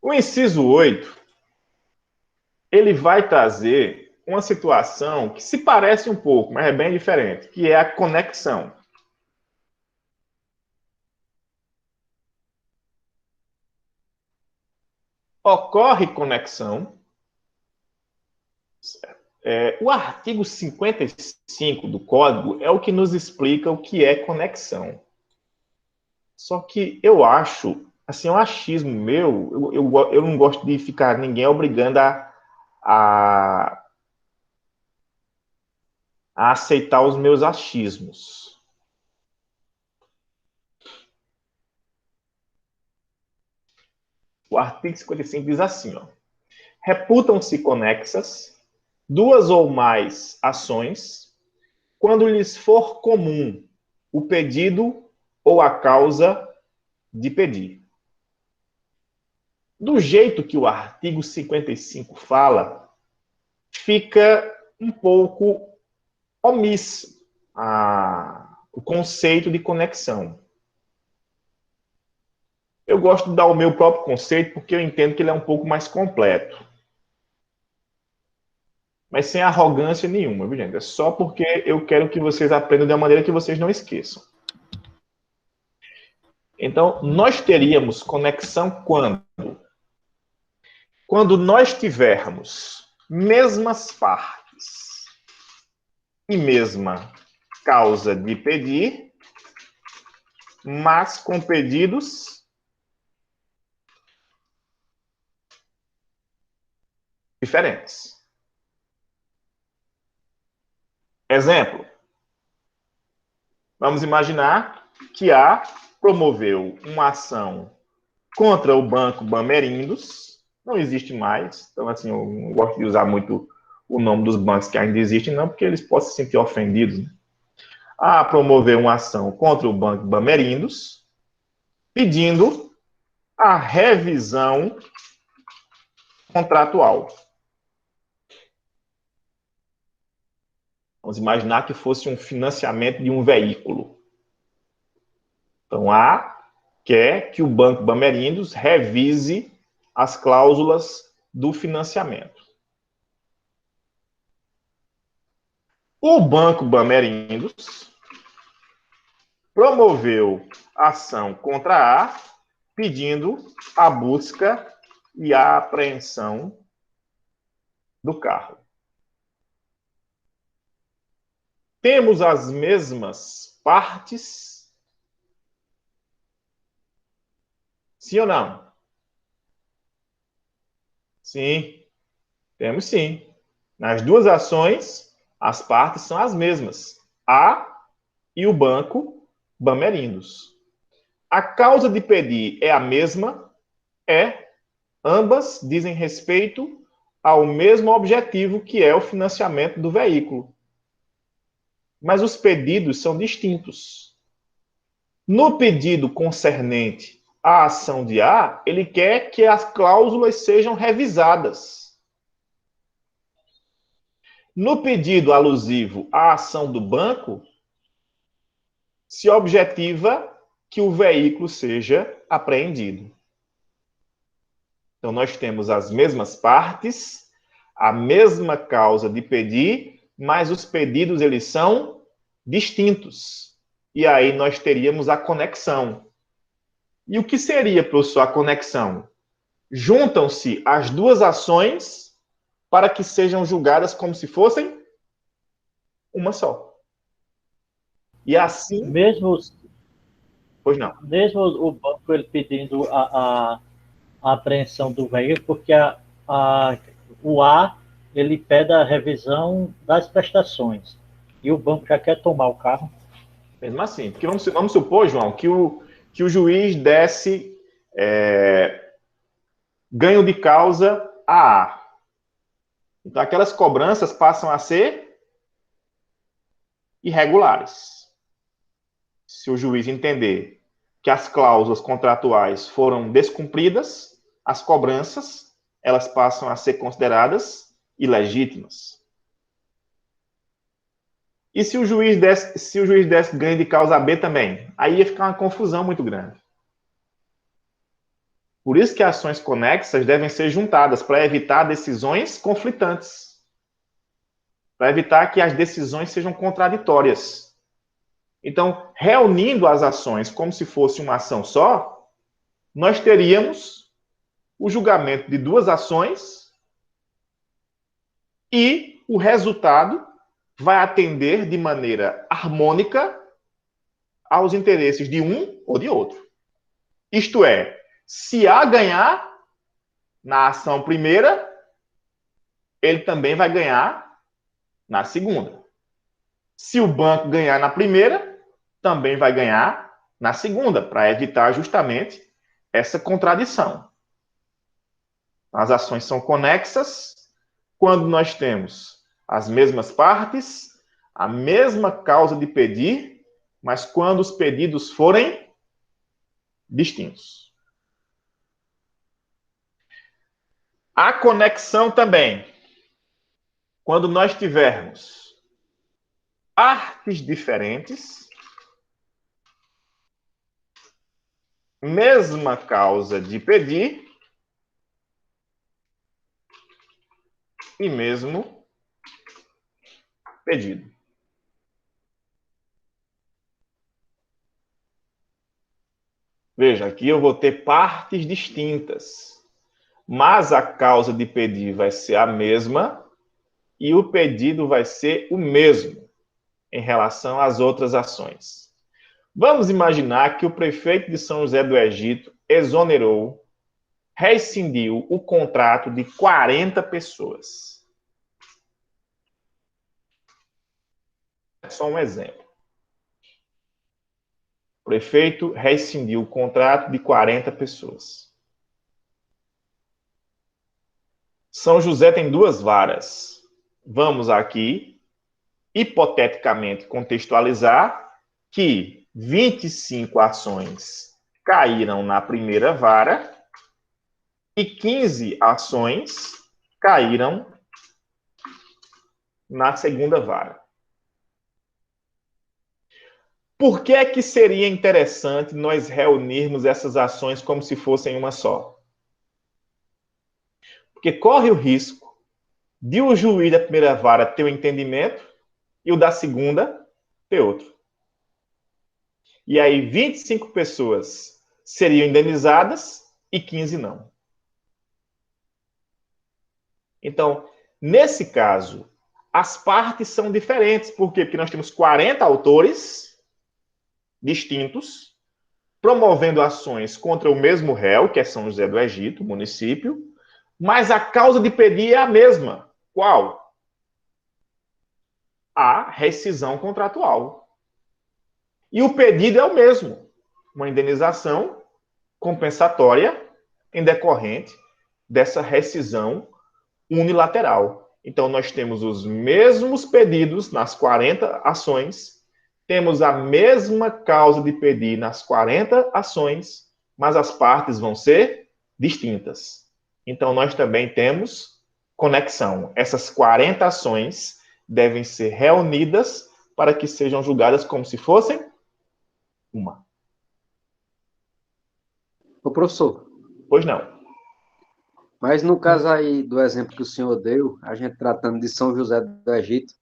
O inciso 8, ele vai trazer uma situação que se parece um pouco, mas é bem diferente, que é a conexão. Ocorre conexão. O artigo 55 do Código é o que nos explica o que é conexão. Só que eu acho, assim, é um achismo meu, eu não gosto de ficar ninguém obrigando a aceitar os meus achismos. O artigo 55 diz assim, ó. Reputam-se conexas duas ou mais ações quando lhes for comum o pedido ou a causa de pedir. Do jeito que o artigo 55 fala, fica um pouco omisso o conceito de conexão. Eu gosto de dar o meu próprio conceito porque eu entendo que ele é um pouco mais completo. Mas sem arrogância nenhuma, viu, gente? É só porque eu quero que vocês aprendam de uma maneira que vocês não esqueçam. Então, nós teríamos conexão quando? Quando nós tivermos mesmas partes e mesma causa de pedir, mas com pedidos diferentes. Exemplo. Vamos imaginar que A promoveu uma ação contra o Banco Bamerindos. Não existe mais. Então, assim, eu não gosto de usar muito o nome dos bancos que ainda existem, não, porque eles possam se sentir ofendidos. Né? A promoveu uma ação contra o Banco Bamerindos, pedindo a revisão contratual. Vamos imaginar que fosse um financiamento de um veículo. Então, A quer que o Banco Bamerindos revise as cláusulas do financiamento. O Banco Bamerindos promoveu ação contra A, pedindo a busca e a apreensão do carro. Temos as mesmas partes? Sim ou não? Sim, temos sim. Nas duas ações, as partes são as mesmas. A e o Banco Bamerindos. A causa de pedir é a mesma? É. Ambas dizem respeito ao mesmo objetivo, que é o financiamento do veículo. Mas os pedidos são distintos. No pedido concernente à ação de A, ele quer que as cláusulas sejam revisadas. No pedido alusivo à ação do banco, se objetiva que o veículo seja apreendido. Então, nós temos as mesmas partes, a mesma causa de pedir, mas os pedidos, eles são distintos. E aí nós teríamos a conexão. E o que seria, professor, a conexão? Juntam-se as duas ações para que sejam julgadas como se fossem uma só. E assim... Pois não. Mesmo o banco ele pedindo a apreensão do veículo, porque o A ele pede a revisão das prestações e o banco já quer tomar o carro. Mesmo assim, porque vamos supor, João, que o juiz desse ganho de causa a A. Então, aquelas cobranças passam a ser irregulares. Se o juiz entender que as cláusulas contratuais foram descumpridas, as cobranças, elas passam a ser consideradas ilegítimas. E se o juiz desse ganho de causa a B também? Aí ia ficar uma confusão muito grande. Por isso que ações conexas devem ser juntadas, para evitar decisões conflitantes. Para evitar que as decisões sejam contraditórias. Então, reunindo as ações como se fosse uma ação só, nós teríamos o julgamento de duas ações e o resultado vai atender de maneira harmônica aos interesses de um ou de outro. Isto é, se A ganhar na ação primeira, ele também vai ganhar na segunda. Se o banco ganhar na primeira, também vai ganhar na segunda, para evitar justamente essa contradição. As ações são conexas quando nós temos as mesmas partes, a mesma causa de pedir, mas quando os pedidos forem distintos. A conexão também, quando nós tivermos partes diferentes, mesma causa de pedir e mesmo pedido. Veja, aqui eu vou ter partes distintas, mas a causa de pedir vai ser a mesma e o pedido vai ser o mesmo em relação às outras ações. Vamos imaginar que o prefeito de São José do Egito exonerou, rescindiu o contrato de 40 pessoas. É só um exemplo. O prefeito rescindiu o contrato de 40 pessoas. São José tem duas varas. Vamos aqui, hipoteticamente, contextualizar que 25 ações caíram na primeira vara e 15 ações caíram na segunda vara. Por que é que seria interessante nós reunirmos essas ações como se fossem uma só? Porque corre o risco de o juiz da primeira vara ter um entendimento e o da segunda ter outro. E aí 25 pessoas seriam indenizadas e 15 não. Então, nesse caso, as partes são diferentes. Por quê? Porque nós temos 40 autores distintos promovendo ações contra o mesmo réu, que é São José do Egito, município, mas a causa de pedir é a mesma. Qual? A rescisão contratual. E o pedido é o mesmo. Uma indenização compensatória em decorrente dessa rescisão unilateral. Então, nós temos os mesmos pedidos nas 40 ações, temos a mesma causa de pedir nas 40 ações, mas as partes vão ser distintas. Então, nós também temos conexão. Essas 40 ações devem ser reunidas para que sejam julgadas como se fossem uma. Ô, professor, Pois não. mas no caso aí do exemplo que o senhor deu, a gente tratando de São José do Egito,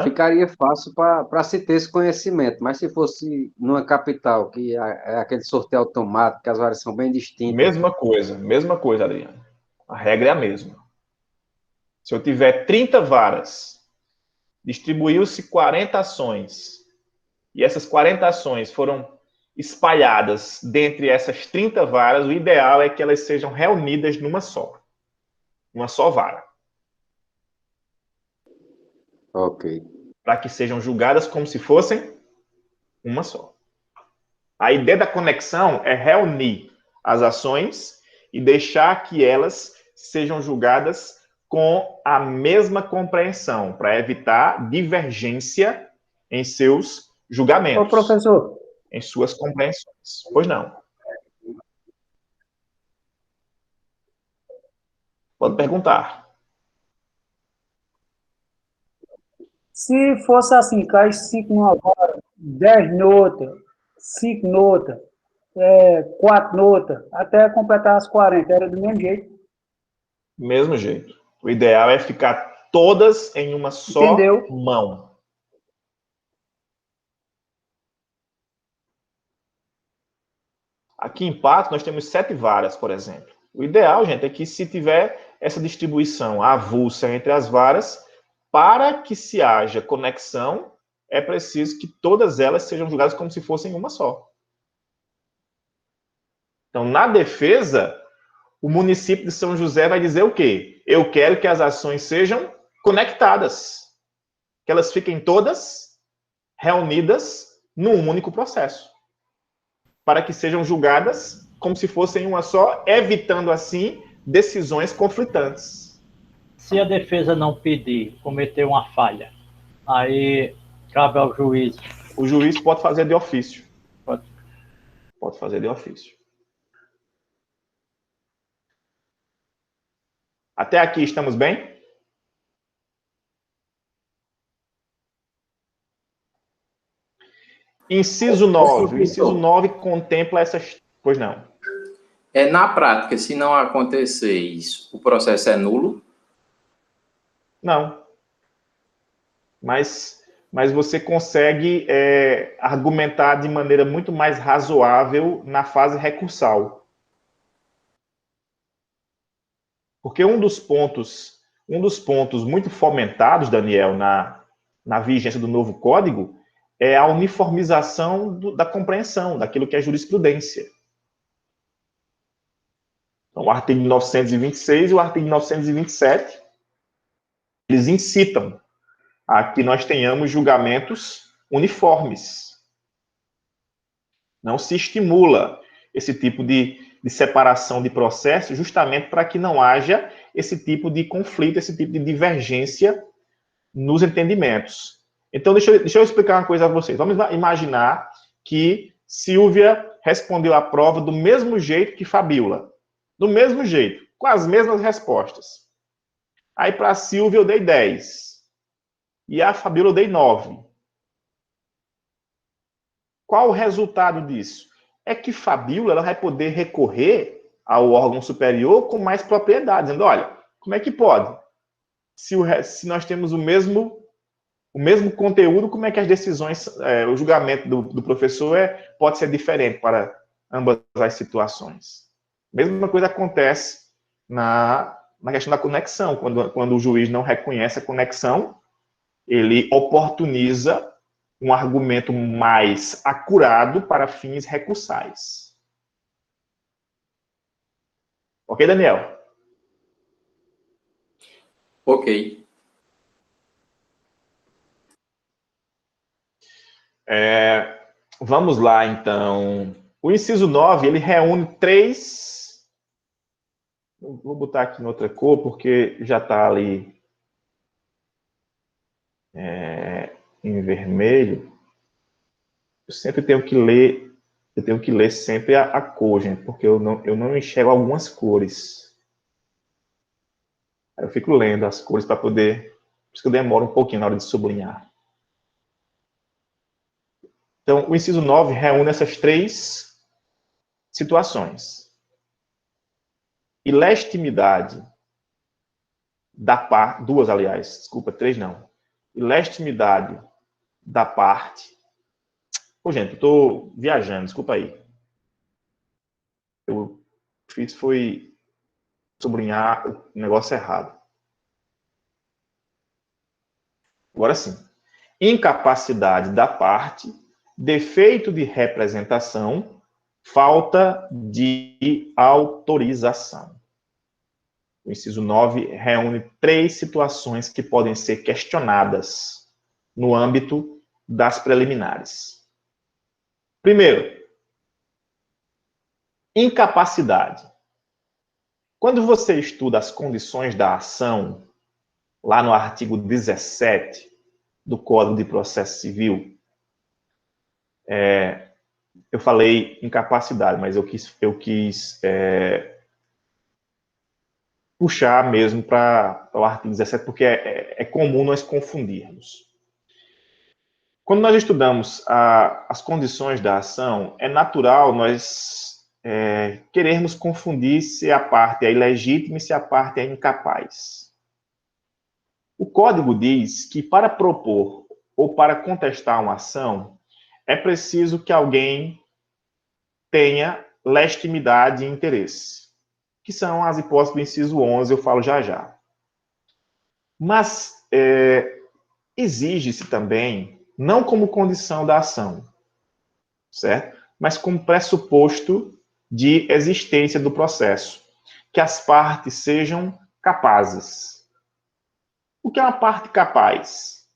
ficaria fácil para se ter esse conhecimento, mas se fosse numa capital, que é aquele sorteio automático, que as várias são bem distintas. Mesma coisa, Adriano. A regra é a mesma. Se eu tiver 30 varas, distribuiu-se 40 ações, e essas 40 ações foram espalhadas dentre essas 30 varas, o ideal é que elas sejam reunidas numa só vara. Ok. Para que sejam julgadas como se fossem uma só. A ideia da conexão é reunir as ações e deixar que elas sejam julgadas com a mesma compreensão, para evitar divergência em seus julgamentos. Ô, professor. Em suas compreensões. Pois não. Pode perguntar. Se fosse assim, cai 5 numa vara, 10 noutra, 5 noutra, 4 noutra, até completar as 40, era do mesmo jeito. Mesmo jeito. O ideal é ficar todas em uma só Entendeu? mão. Aqui em Patos nós temos 7 varas, por exemplo. O ideal, gente, é que se tiver essa distribuição avulsa entre as varas, para que se haja conexão, é preciso que todas elas sejam julgadas como se fossem uma só. Então, na defesa, o município de São José vai dizer o quê? Eu quero que as ações sejam conectadas, que elas fiquem todas reunidas num único processo, para que sejam julgadas como se fossem uma só, evitando assim decisões conflitantes. Se a defesa não pedir, cometer uma falha, aí cabe ao juiz. O juiz pode fazer de ofício. Pode. Pode fazer de ofício. Até aqui estamos bem? Inciso 9. O inciso 9 contempla essas... Pois não. Na prática, se não acontecer isso, o processo é nulo? Não. Mas você consegue argumentar de maneira muito mais razoável na fase recursal. Porque um dos pontos muito fomentados, Daniel, na vigência do novo código, é a uniformização da compreensão, daquilo que é jurisprudência. Então, o artigo 926 e o artigo 927, eles incitam a que nós tenhamos julgamentos uniformes. Não se estimula esse tipo de separação de processo justamente para que não haja esse tipo de conflito, esse tipo de divergência nos entendimentos. Então, deixa eu explicar uma coisa a vocês. Vamos imaginar que Silvia respondeu a prova do mesmo jeito que Fabíola. Do mesmo jeito, com as mesmas respostas. Aí, para a Silvia, eu dei 10. E a Fabíola eu dei 9. Qual o resultado disso? É que Fabíola ela vai poder recorrer ao órgão superior com mais propriedade, dizendo, olha, como é que pode? Se nós temos o mesmo conteúdo, como é que as decisões, o julgamento do professor pode ser diferente para ambas as situações? Mesma coisa acontece na questão da conexão. Quando o juiz não reconhece a conexão, ele oportuniza um argumento mais acurado para fins recursais. Ok, Daniel? Ok. Vamos lá, então. O inciso 9, ele reúne 3... Vou botar aqui em outra cor, porque já está ali em vermelho. Eu sempre tenho que ler, sempre a cor, gente, porque eu não enxergo algumas cores. Aí eu fico lendo as cores para poder... Por isso que eu demoro um pouquinho na hora de sublinhar. Então, o inciso 9 reúne essas 3 situações. Ilegitimidade da parte... 2, aliás. Desculpa, 3 não. Ilegitimidade da parte... Pô, gente, eu estou viajando, desculpa aí. Eu foi sublinhar o negócio errado. Agora sim. Incapacidade da parte, defeito de representação, falta de autorização. O inciso 9 reúne 3 situações que podem ser questionadas no âmbito das preliminares. Primeiro, incapacidade. Quando você estuda as condições da ação, lá no artigo 17 do Código de Processo Civil, eu falei incapacidade, mas eu quis puxar mesmo para o artigo 17, porque é comum nós confundirmos. Quando nós estudamos as condições da ação, é natural nós querermos confundir se a parte é ilegítima e se a parte é incapaz. O Código diz que para propor ou para contestar uma ação, é preciso que alguém tenha legitimidade e interesse, que são as hipóteses do inciso 11, eu falo já já. Mas exige-se também, não como condição da ação, certo? Mas como pressuposto de existência do processo, que as partes sejam capazes. O que é uma parte capaz?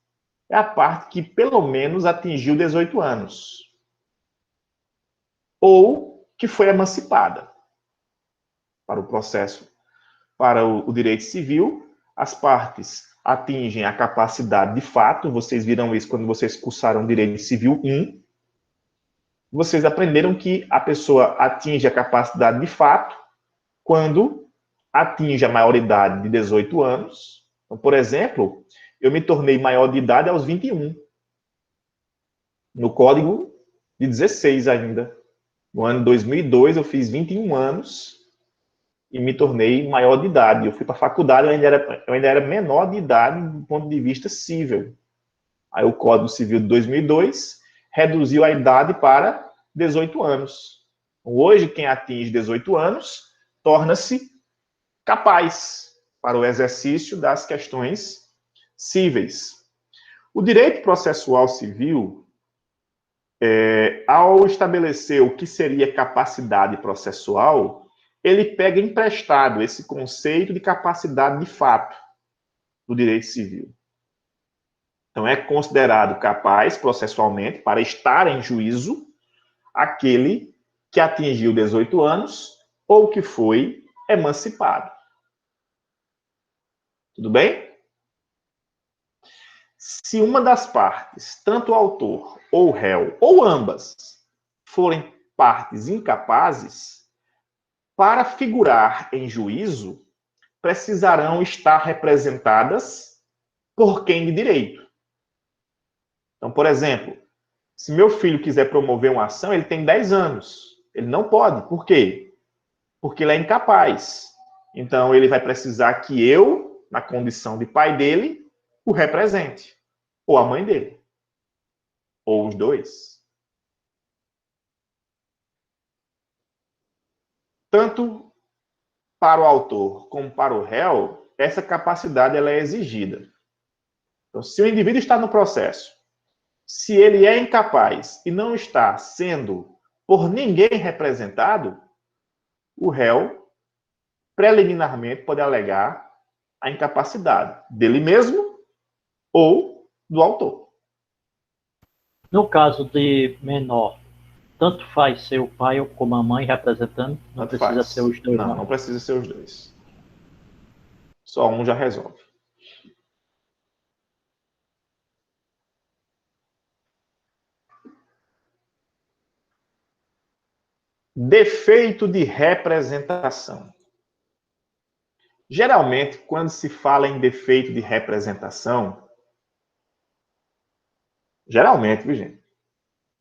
É a parte que pelo menos atingiu 18 anos. Ou que foi emancipada. Para o processo, para o direito civil, as partes atingem a capacidade de fato, vocês viram isso quando vocês cursaram Direito Civil 1, vocês aprenderam que a pessoa atinge a capacidade de fato quando atinge a maioridade de 18 anos. Então, por exemplo, eu me tornei maior de idade aos 21. No Código de 16 ainda. No ano 2002, eu fiz 21 anos e me tornei maior de idade. Eu fui para a faculdade, eu ainda era menor de idade do ponto de vista civil. Aí o Código Civil de 2002 reduziu a idade para 18 anos. Hoje, quem atinge 18 anos torna-se capaz para o exercício das questões cíveis. O direito processual civil, ao estabelecer o que seria capacidade processual, ele pega emprestado esse conceito de capacidade de fato do direito civil. Então, é considerado capaz processualmente para estar em juízo aquele que atingiu 18 anos ou que foi emancipado. Tudo bem? Se uma das partes, tanto o autor ou o réu, ou ambas, forem partes incapazes, para figurar em juízo, precisarão estar representadas por quem de direito. Então, por exemplo, Se meu filho quiser promover uma ação, ele tem 10 anos. Ele não pode. Por quê? Porque ele é incapaz. Então, ele vai precisar que eu, na condição de pai dele, o represente. Ou a mãe dele. Ou os dois. Tanto para o autor como para o réu, essa capacidade ela é exigida. Então, se o indivíduo está no processo, se ele é incapaz e não está sendo por ninguém representado, o réu, preliminarmente, pode alegar a incapacidade dele mesmo ou do autor. No caso de menor, tanto faz ser o pai ou como a mãe representando, não Tanto precisa faz. ser os dois, Não precisa ser os dois. Só um já resolve. Defeito de representação. Geralmente, quando se fala em defeito de representação, geralmente, viu, gente?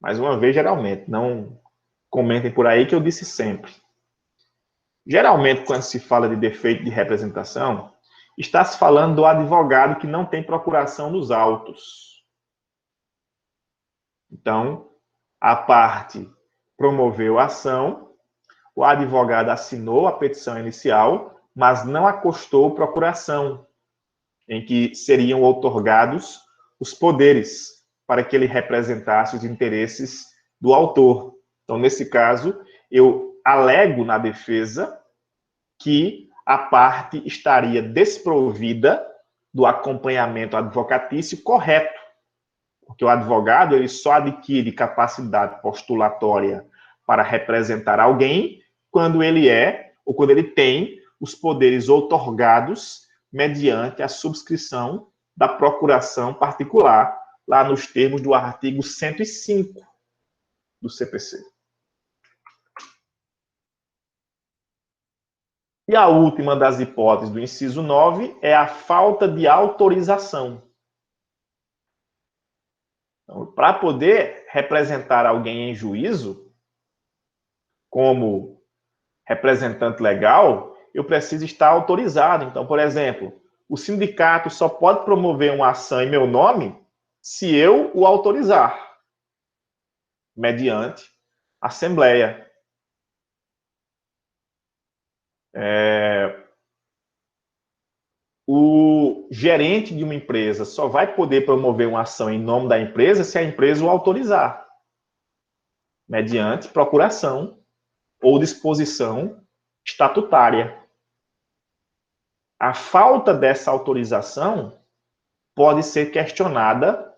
Mais uma vez, geralmente. Não comentem por aí que eu disse sempre. Geralmente, quando se fala de defeito de representação, está se falando do advogado que não tem procuração nos autos. Então, a parte promoveu a ação, o advogado assinou a petição inicial, mas não acostou procuração, em que seriam outorgados os poderes para que ele representasse os interesses do autor. Então, nesse caso, eu alego na defesa que a parte estaria desprovida do acompanhamento advocatício correto, porque o advogado ele só adquire capacidade postulatória para representar alguém quando ele é ou quando ele tem os poderes outorgados mediante a subscrição da procuração particular, lá nos termos do artigo 105 do CPC. E a última das hipóteses do inciso 9 é a falta de autorização. Então, para poder representar alguém em juízo, como representante legal, eu preciso estar autorizado. Então, por exemplo, o sindicato só pode promover uma ação em meu nome se eu o autorizar, mediante assembleia. O gerente de uma empresa só vai poder promover uma ação em nome da empresa se a empresa o autorizar, mediante procuração ou disposição estatutária. A falta dessa autorização pode ser questionada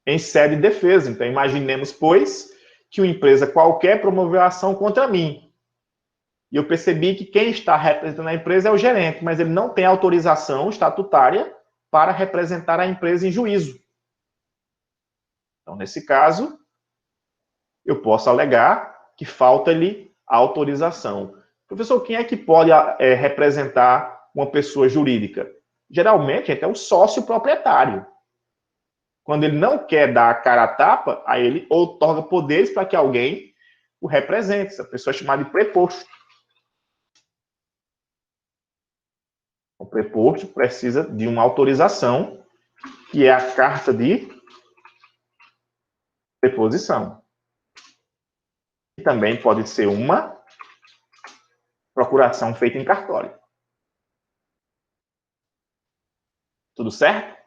em sede de defesa. Então, imaginemos, pois, que uma empresa qualquer promoveu a ação contra mim. E eu percebi que quem está representando a empresa é o gerente, mas ele não tem autorização estatutária para representar a empresa em juízo. Então, nesse caso, eu posso alegar que falta-lhe a autorização. Professor, quem é que pode representar uma pessoa jurídica? Geralmente, é o sócio proprietário. Quando ele não quer dar a cara a tapa, aí ele outorga poderes para que alguém o represente. Essa pessoa é chamada de preposto. O preposto precisa de uma autorização, que é a carta de preposição. E também pode ser uma procuração feita em cartório. Tudo certo?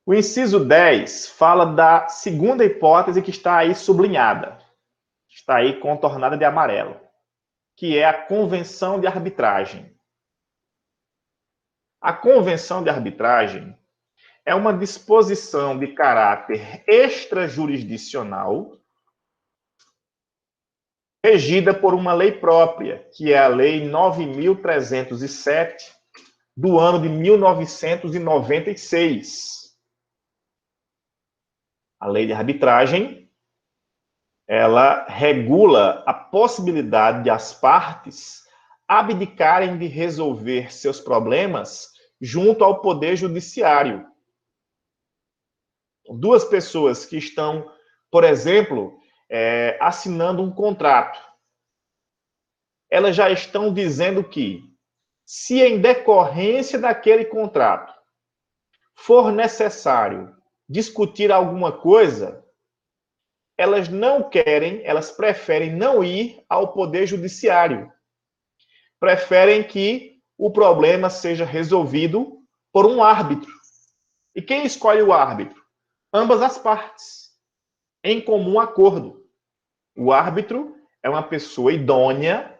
O inciso 10 fala da segunda hipótese que está aí sublinhada. Está aí contornada de amarelo, que é a convenção de arbitragem. A convenção de arbitragem é uma disposição de caráter extrajurisdicional regida por uma lei própria, que é a Lei 9.307, do ano de 1996. A lei de arbitragem, ela regula a possibilidade de as partes abdicarem de resolver seus problemas junto ao Poder Judiciário. Duas pessoas que estão, por exemplo, assinando um contrato, elas já estão dizendo que, se em decorrência daquele contrato for necessário discutir alguma coisa, elas não querem, elas preferem não ir ao Poder Judiciário. Preferem que o problema seja resolvido por um árbitro. E quem escolhe o árbitro? Ambas as partes, em comum acordo. O árbitro é uma pessoa idônea,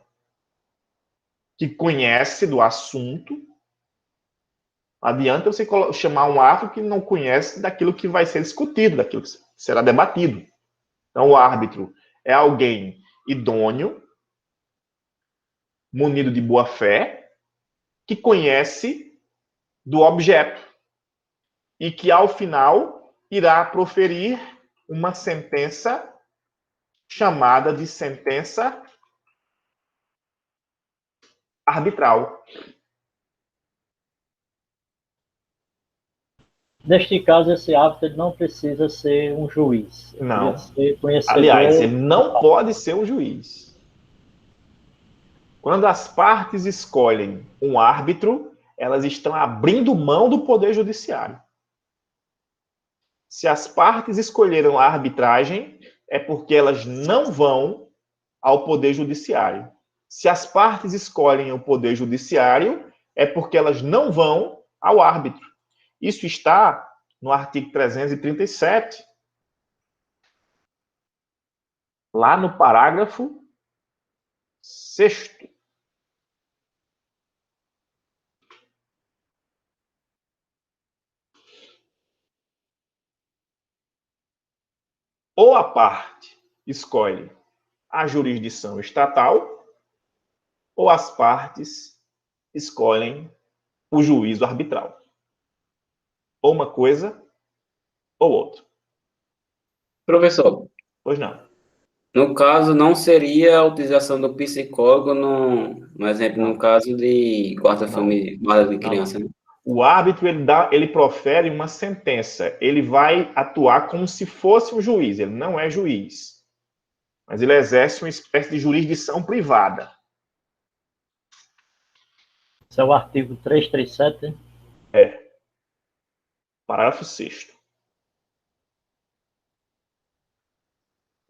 que conhece do assunto. Não adianta você chamar um árbitro que não conhece daquilo que vai ser discutido, daquilo que será debatido. Então, o árbitro é alguém idôneo, munido de boa fé, que conhece do objeto e que, ao final, irá proferir uma sentença chamada de sentença arbitral. Neste caso, esse árbitro ele não precisa ser um juiz. Ele Não. ser conhecedor... Aliás, ele não pode ser um juiz. Quando as partes escolhem um árbitro, elas estão abrindo mão do Poder Judiciário. Se as partes escolheram a arbitragem, é porque elas não vão ao Poder Judiciário. Se as partes escolhem o Poder Judiciário, é porque elas não vão ao árbitro. Isso está no artigo 337, lá no parágrafo 6º. Ou a parte escolhe a jurisdição estatal, ou as partes escolhem o juízo arbitral. Ou uma coisa, ou outra. Professor, Pois não. no caso, não seria a utilização do psicólogo no exemplo, no caso de guarda de criança, né? O árbitro, ele profere uma sentença. Ele vai atuar como se fosse um juiz. Ele não é juiz. Mas ele exerce uma espécie de jurisdição privada. Esse é o artigo 337, hein? Parágrafo 6º.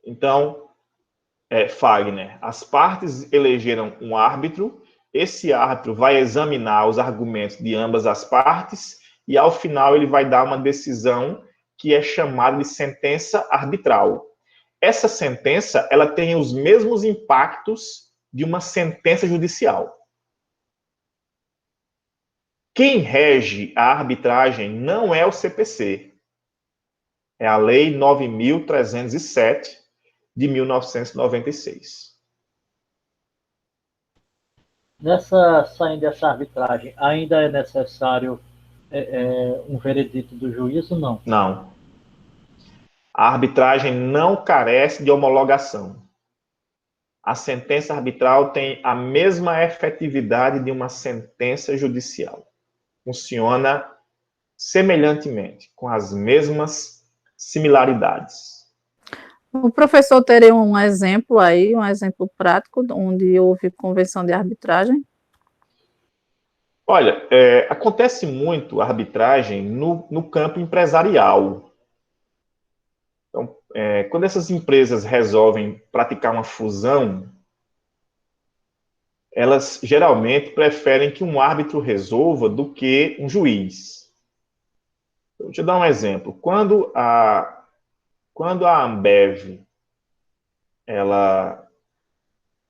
Então, Fagner, as partes elegeram um árbitro, esse árbitro vai examinar os argumentos de ambas as partes e, ao final, ele vai dar uma decisão que é chamada de sentença arbitral. Essa sentença, ela tem os mesmos impactos de uma sentença judicial. Quem rege a arbitragem não é o CPC. É a Lei 9.307, de 1996. Saindo dessa arbitragem, ainda é necessário um veredito do juiz ou não? Não. A arbitragem não carece de homologação. A sentença arbitral tem a mesma efetividade de uma sentença judicial. Funciona semelhantemente, com as mesmas similaridades. O professor teria um exemplo aí, um exemplo prático, onde houve convenção de arbitragem? Olha, acontece muito a arbitragem no campo empresarial. Então, quando essas empresas resolvem praticar uma fusão, elas geralmente preferem que um árbitro resolva do que um juiz. Então, deixa eu dar um exemplo. Quando a Ambev ela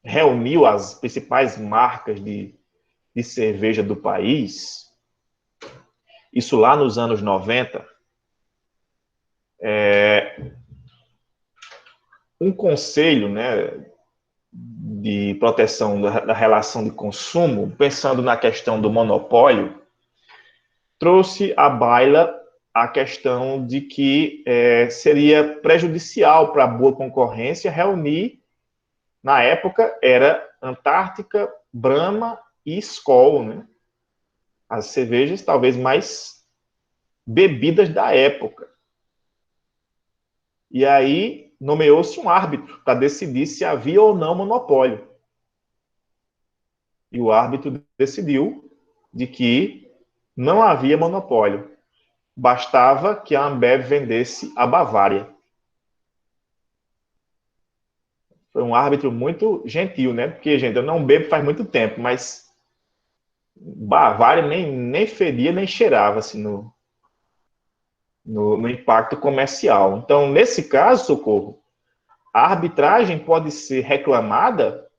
reuniu as principais marcas de cerveja do país, isso lá nos anos 90, um conselho, né, de proteção da relação de consumo, pensando na questão do monopólio, trouxe à baila a questão de que seria prejudicial para a boa concorrência reunir, na época, era Antártica, Brahma e Skol, né? as cervejas talvez mais bebidas da época. E aí nomeou-se um árbitro para decidir se havia ou não monopólio. E o árbitro decidiu de que não havia monopólio. Bastava que a Ambev vendesse a Bavária. Foi um árbitro muito gentil, né? Porque, gente, eu não bebo faz muito tempo, mas Bavária nem fedia, nem cheirava assim, no impacto comercial. Então, nesse caso, Socorro, a arbitragem pode ser reclamada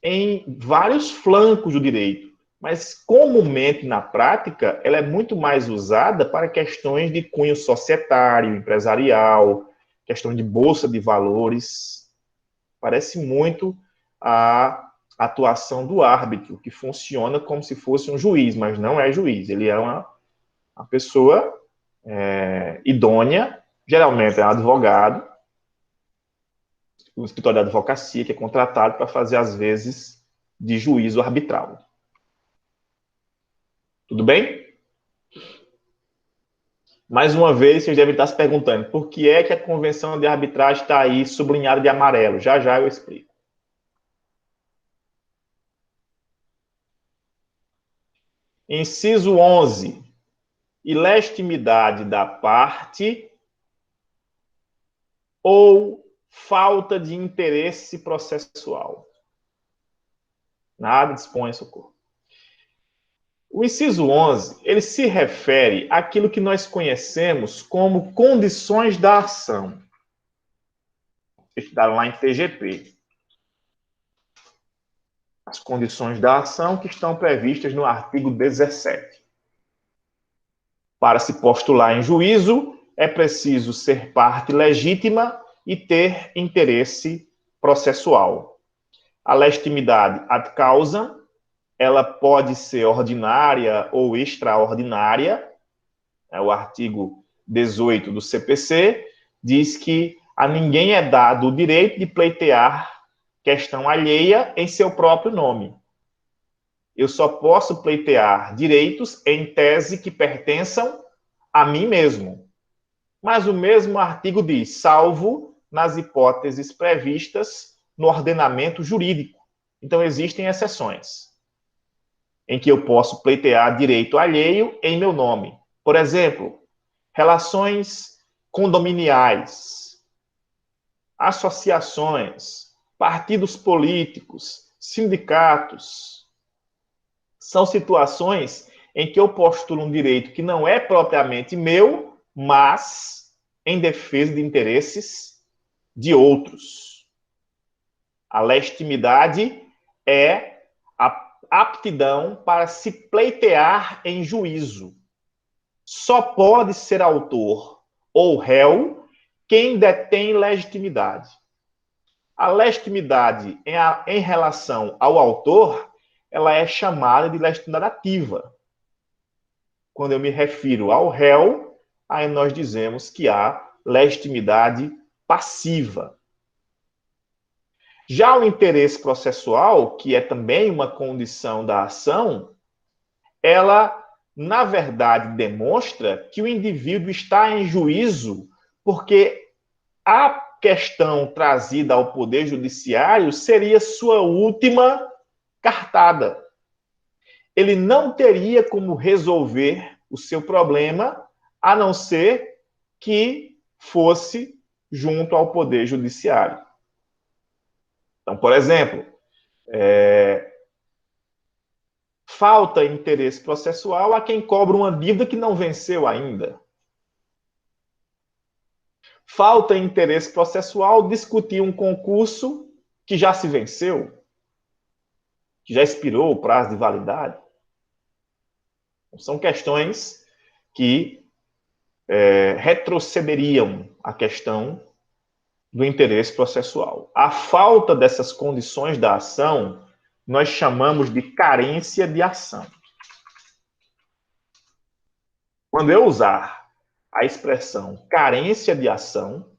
em vários flancos do direito, mas comumente na prática ela é muito mais usada para questões de cunho societário, empresarial, questão de bolsa de valores. Parece muito a atuação do árbitro, que funciona como se fosse um juiz, mas não é juiz, ele é uma pessoa idônea, geralmente é um advogado, um escritório de advocacia que é contratado para fazer, às vezes, de juízo arbitral. Tudo bem? Mais uma vez, vocês devem estar se perguntando por que é que a convenção de arbitragem está aí sublinhada de amarelo. Já já eu explico. Inciso 11. Ilegitimidade da parte ou falta de interesse processual. Nada dispõe, Socorro. O inciso 11, ele se refere àquilo que nós conhecemos como condições da ação. Está lá em TGP. As condições da ação que estão previstas no artigo 17. Para se postular em juízo, é preciso ser parte legítima e ter interesse processual. A legitimidade ad causam, ela pode ser ordinária ou extraordinária. O artigo 18 do CPC diz que a ninguém é dado o direito de pleitear questão alheia em seu próprio nome. Eu só posso pleitear direitos em tese que pertençam a mim mesmo. Mas o mesmo artigo diz, salvo nas hipóteses previstas no ordenamento jurídico. Então, existem exceções em que eu posso pleitear direito alheio em meu nome. Por exemplo, relações condominiais, associações, partidos políticos, sindicatos. São situações em que eu postulo um direito que não é propriamente meu, mas em defesa de interesses de outros. A legitimidade é a aptidão para se pleitear em juízo. Só pode ser autor ou réu quem detém legitimidade. A legitimidade em relação ao autor, ela é chamada de legitimidade ativa. Quando eu me refiro ao réu, aí nós dizemos que há legitimidade passiva. Já o interesse processual, que é também uma condição da ação, ela, na verdade, demonstra que o indivíduo está em juízo porque a questão trazida ao Poder Judiciário seria sua última cartada. Ele não teria como resolver o seu problema, a não ser que fosse junto ao Poder Judiciário. Então, por exemplo, falta interesse processual a quem cobra uma dívida que não venceu ainda. Falta interesse processual discutir um concurso que já se venceu, que já expirou o prazo de validade. São questões que retrocederiam a questão do interesse processual. A falta dessas condições da ação nós chamamos de carência de ação. Quando eu usar a expressão carência de ação,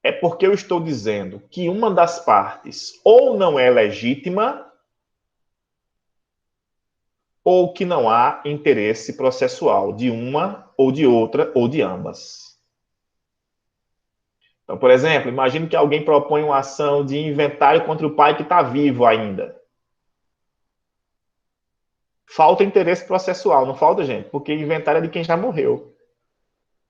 é porque eu estou dizendo que uma das partes ou não é legítima ou que não há interesse processual de uma ou de outra ou de ambas. Então, por exemplo, imagine que alguém propõe uma ação de inventário contra o pai que está vivo ainda. Falta interesse processual, não falta, gente? Porque inventário é de quem já morreu.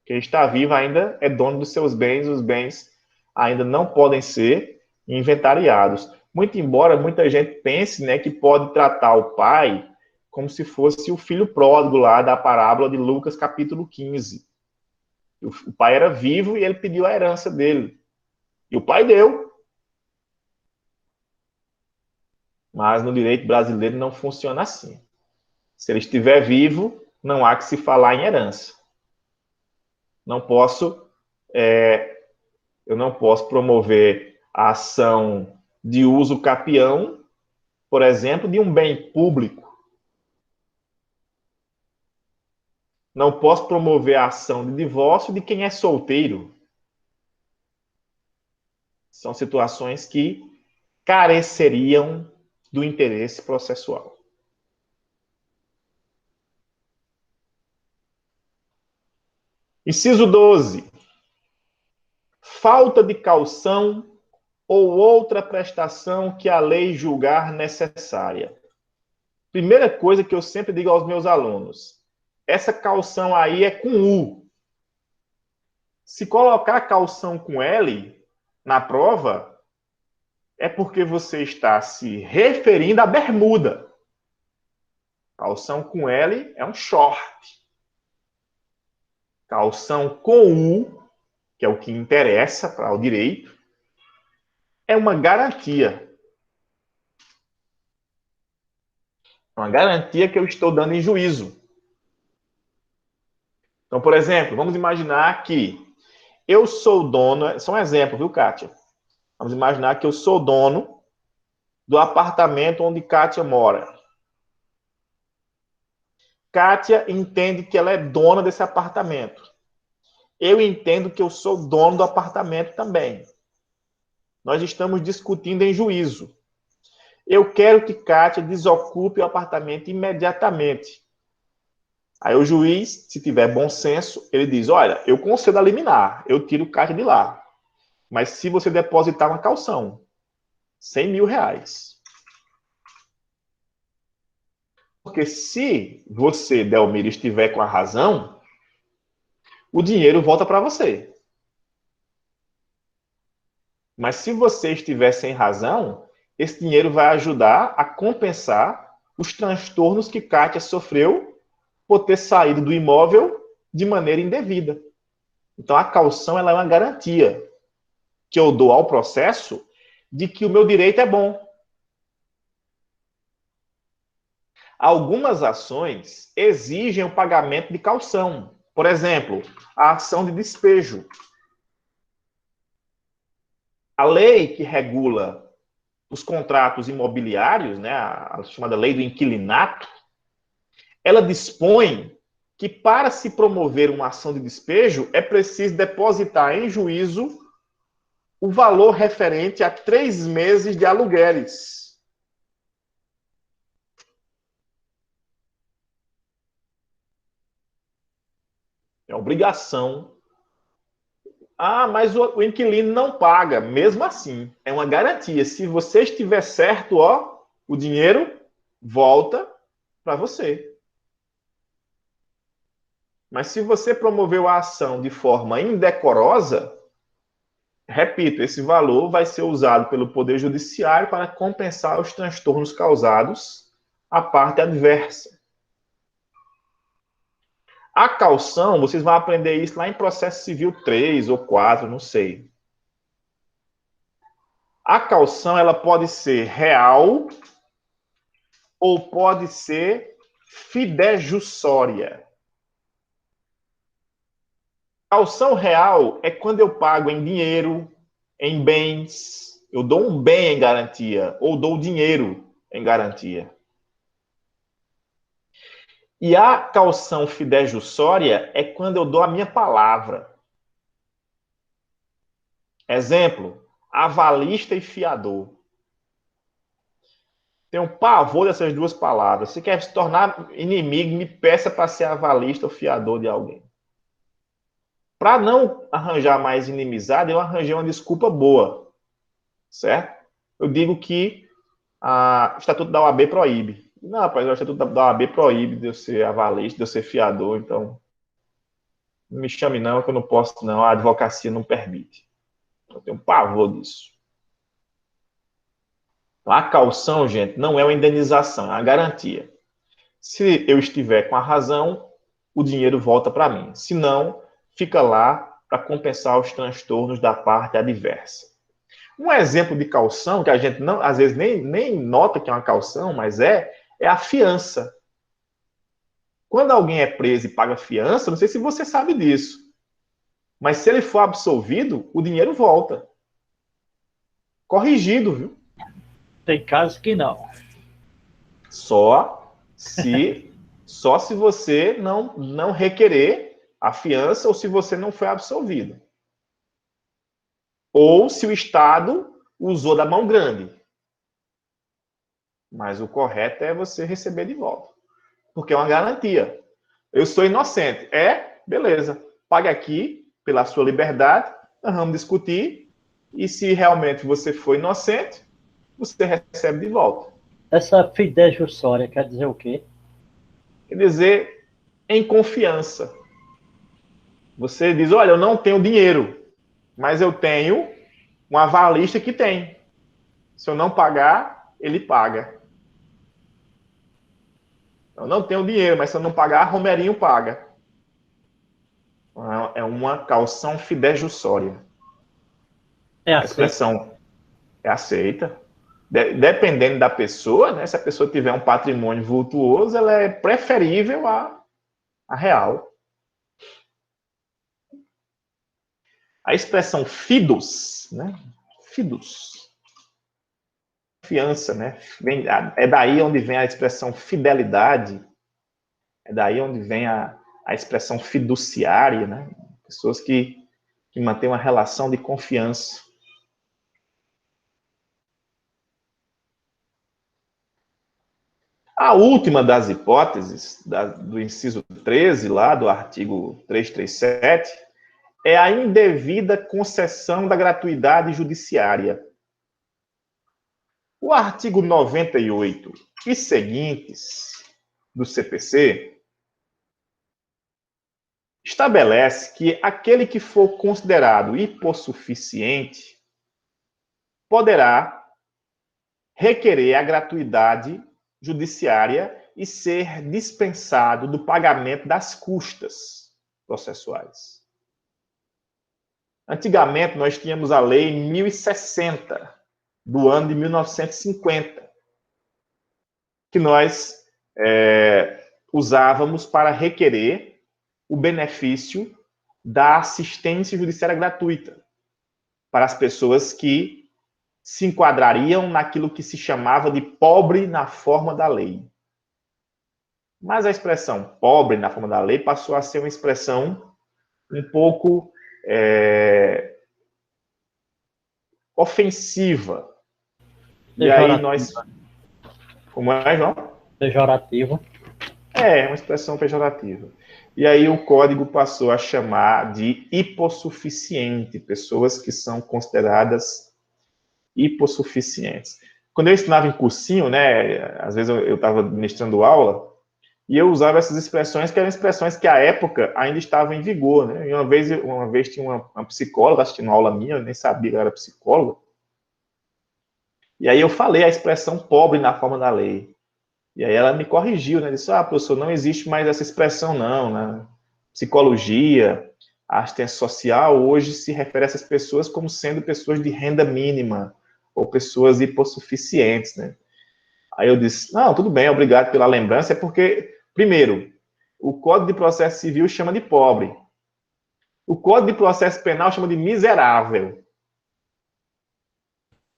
Quem está vivo ainda é dono dos seus bens, os bens ainda não podem ser inventariados. Muito embora muita gente pense, né, que pode tratar o pai como se fosse o filho pródigo lá da parábola de Lucas, capítulo 15. O pai era vivo e ele pediu a herança dele. E o pai deu. Mas no direito brasileiro não funciona assim. Se ele estiver vivo, não há que se falar em herança. Não posso, eu não posso promover a ação de uso capião, por exemplo, de um bem público. Não posso promover a ação de divórcio de quem é solteiro. São situações que careceriam do interesse processual. Inciso 12. Falta de caução ou outra prestação que a lei julgar necessária. Primeira coisa que eu sempre digo aos meus alunos, essa caução aí é com U. Se colocar caução com L na prova, é porque você está se referindo à bermuda. Caução com L é um short. Caução com U, que é o que interessa para o direito, é uma garantia. É uma garantia que eu estou dando em juízo. Então, por exemplo, vamos imaginar que eu sou dono, só um exemplo, viu, Kátia? Vamos imaginar que eu sou dono do apartamento onde Kátia mora. Kátia entende que ela é dona desse apartamento. Eu entendo que eu sou dono do apartamento também. Nós estamos discutindo em juízo. Eu quero que Kátia desocupe o apartamento imediatamente. Aí o juiz, se tiver bom senso, ele diz, olha, eu concedo a liminar, eu tiro Kátia de lá. Mas se você depositar uma caução, 100 mil reais. Porque se você, Delmiro, estiver com a razão, o dinheiro volta para você. Mas se você estiver sem razão, esse dinheiro vai ajudar a compensar os transtornos que Kátia sofreu por ter saído do imóvel de maneira indevida. Então, a caução ela é uma garantia que eu dou ao processo de que o meu direito é bom. Algumas ações exigem o pagamento de caução. Por exemplo, a ação de despejo. A lei que regula os contratos imobiliários, né, a chamada lei do inquilinato, ela dispõe que para se promover uma ação de despejo é preciso depositar em juízo o valor referente a 3 meses de aluguéis. É obrigação. Ah, mas o inquilino não paga. Mesmo assim, é uma garantia. Se você estiver certo, ó, o dinheiro volta para você. Mas se você promoveu a ação de forma indecorosa, repito, esse valor vai ser usado pelo Poder Judiciário para compensar os transtornos causados à parte adversa. A caução, vocês vão aprender isso lá em processo civil 3 ou 4, não sei. A caução, ela pode ser real ou pode ser fidejussória. Caução real é quando eu pago em dinheiro, em bens, eu dou um bem em garantia ou dou dinheiro em garantia. E a caução fidejussória é quando eu dou a minha palavra. Exemplo, avalista e fiador. Tenho pavor dessas duas palavras. Se quer se tornar inimigo, me peça para ser avalista ou fiador de alguém. Para não arranjar mais inimizade, eu arranjei uma desculpa boa. Certo? Eu digo que o Estatuto da OAB proíbe. Não, rapaz, o Estatuto da OAB proíbe de eu ser avalista, de eu ser fiador, então não me chame não, que eu não posso não, a advocacia não permite. Eu tenho pavor disso. A caução, gente, não é uma indenização, é uma garantia. Se eu estiver com a razão, o dinheiro volta para mim. Se não, fica lá para compensar os transtornos da parte adversa. Um exemplo de caução, que a gente não, às vezes nem nota que é uma caução, mas é a fiança. Quando alguém é preso e paga fiança, não sei se você sabe disso, mas se ele for absolvido, o dinheiro volta. Corrigido, viu? Tem casos que não. Só se você não requerer a fiança ou se você não foi absolvido. Ou se o Estado usou da mão grande. Mas o correto é você receber de volta. Porque é uma garantia. Eu sou inocente. Beleza. Pague aqui pela sua liberdade, nós vamos discutir. E se realmente você foi inocente, você recebe de volta. Essa fidejussória quer dizer o quê? Quer dizer, em confiança. Você diz, olha, eu não tenho dinheiro, mas eu tenho um avalista que tem. Se eu não pagar, ele paga. Eu não tenho dinheiro, mas se eu não pagar, Romerinho paga. É uma caução fidejussória. A expressão é aceita. Dependendo da pessoa, né? Se a pessoa tiver um patrimônio vultuoso, ela é preferível à real. A expressão fidus, né? Fidus. Confiança, né? É daí onde vem a expressão fidelidade. É daí onde vem a expressão fiduciária, né? Pessoas que mantêm uma relação de confiança. A última das hipóteses, do inciso 13, lá do artigo 337, é a indevida concessão da gratuidade judiciária. O artigo 98 e seguintes do CPC estabelece que aquele que for considerado hipossuficiente poderá requerer a gratuidade judiciária e ser dispensado do pagamento das custas processuais. Antigamente, nós tínhamos a lei 1060, do ano de 1950, que nós usávamos para requerer o benefício da assistência judiciária gratuita para as pessoas que se enquadrariam naquilo que se chamava de pobre na forma da lei. Mas a expressão pobre na forma da lei passou a ser uma expressão um pouco ofensiva. E aí nós... Como é, João? Pejorativo. Uma expressão pejorativa. E aí o código passou a chamar de hipossuficiente, pessoas que são consideradas hipossuficientes. Quando eu ensinava em cursinho, né, às vezes eu estava ministrando aula, e eu usava essas expressões, que eram expressões que, à época, ainda estavam em vigor, né? E uma vez tinha uma psicóloga assistindo uma aula minha, eu nem sabia que ela era psicóloga, e aí eu falei a expressão pobre na forma da lei. E aí ela me corrigiu, né? Disse, professor, não existe mais essa expressão, não, né? Psicologia, a assistência social, hoje se refere a essas pessoas como sendo pessoas de renda mínima, ou pessoas hipossuficientes, né? Aí eu disse, não, tudo bem, obrigado pela lembrança, é porque, primeiro, o Código de Processo Civil chama de pobre. O Código de Processo Penal chama de miserável.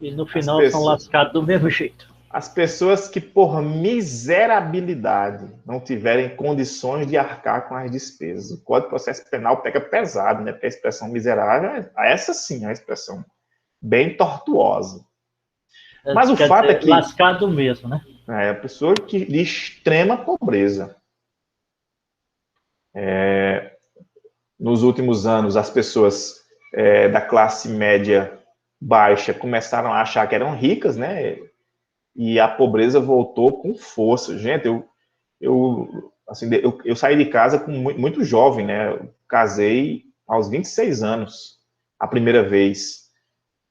E no final são lascados do mesmo jeito. As pessoas que, por miserabilidade, não tiverem condições de arcar com as despesas. O Código de Processo Penal pega pesado, né? Porque a expressão miserável, essa sim é uma expressão bem tortuosa. Mas o Quer fato é dizer, que lascado mesmo, né? é a pessoa que, de extrema pobreza. Nos últimos anos, as pessoas da classe média baixa começaram a achar que eram ricas, né? E a pobreza voltou com força. Gente, eu saí de casa muito jovem, né? Eu casei aos 26 anos, a primeira vez.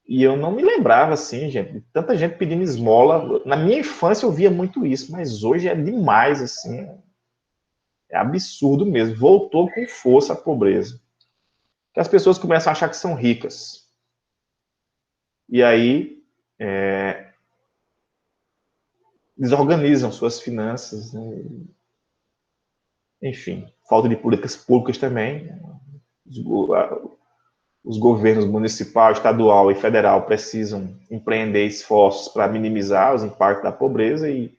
E eu não me lembrava, assim, gente, de tanta gente pedindo esmola. Na minha infância eu via muito isso, mas hoje é demais, assim. É absurdo mesmo. Voltou com força a pobreza. Que as pessoas começam a achar que são ricas. E aí desorganizam suas finanças, né? Enfim, falta de políticas públicas também. Os governos municipal, estadual e federal precisam empreender esforços para minimizar os impactos da pobreza e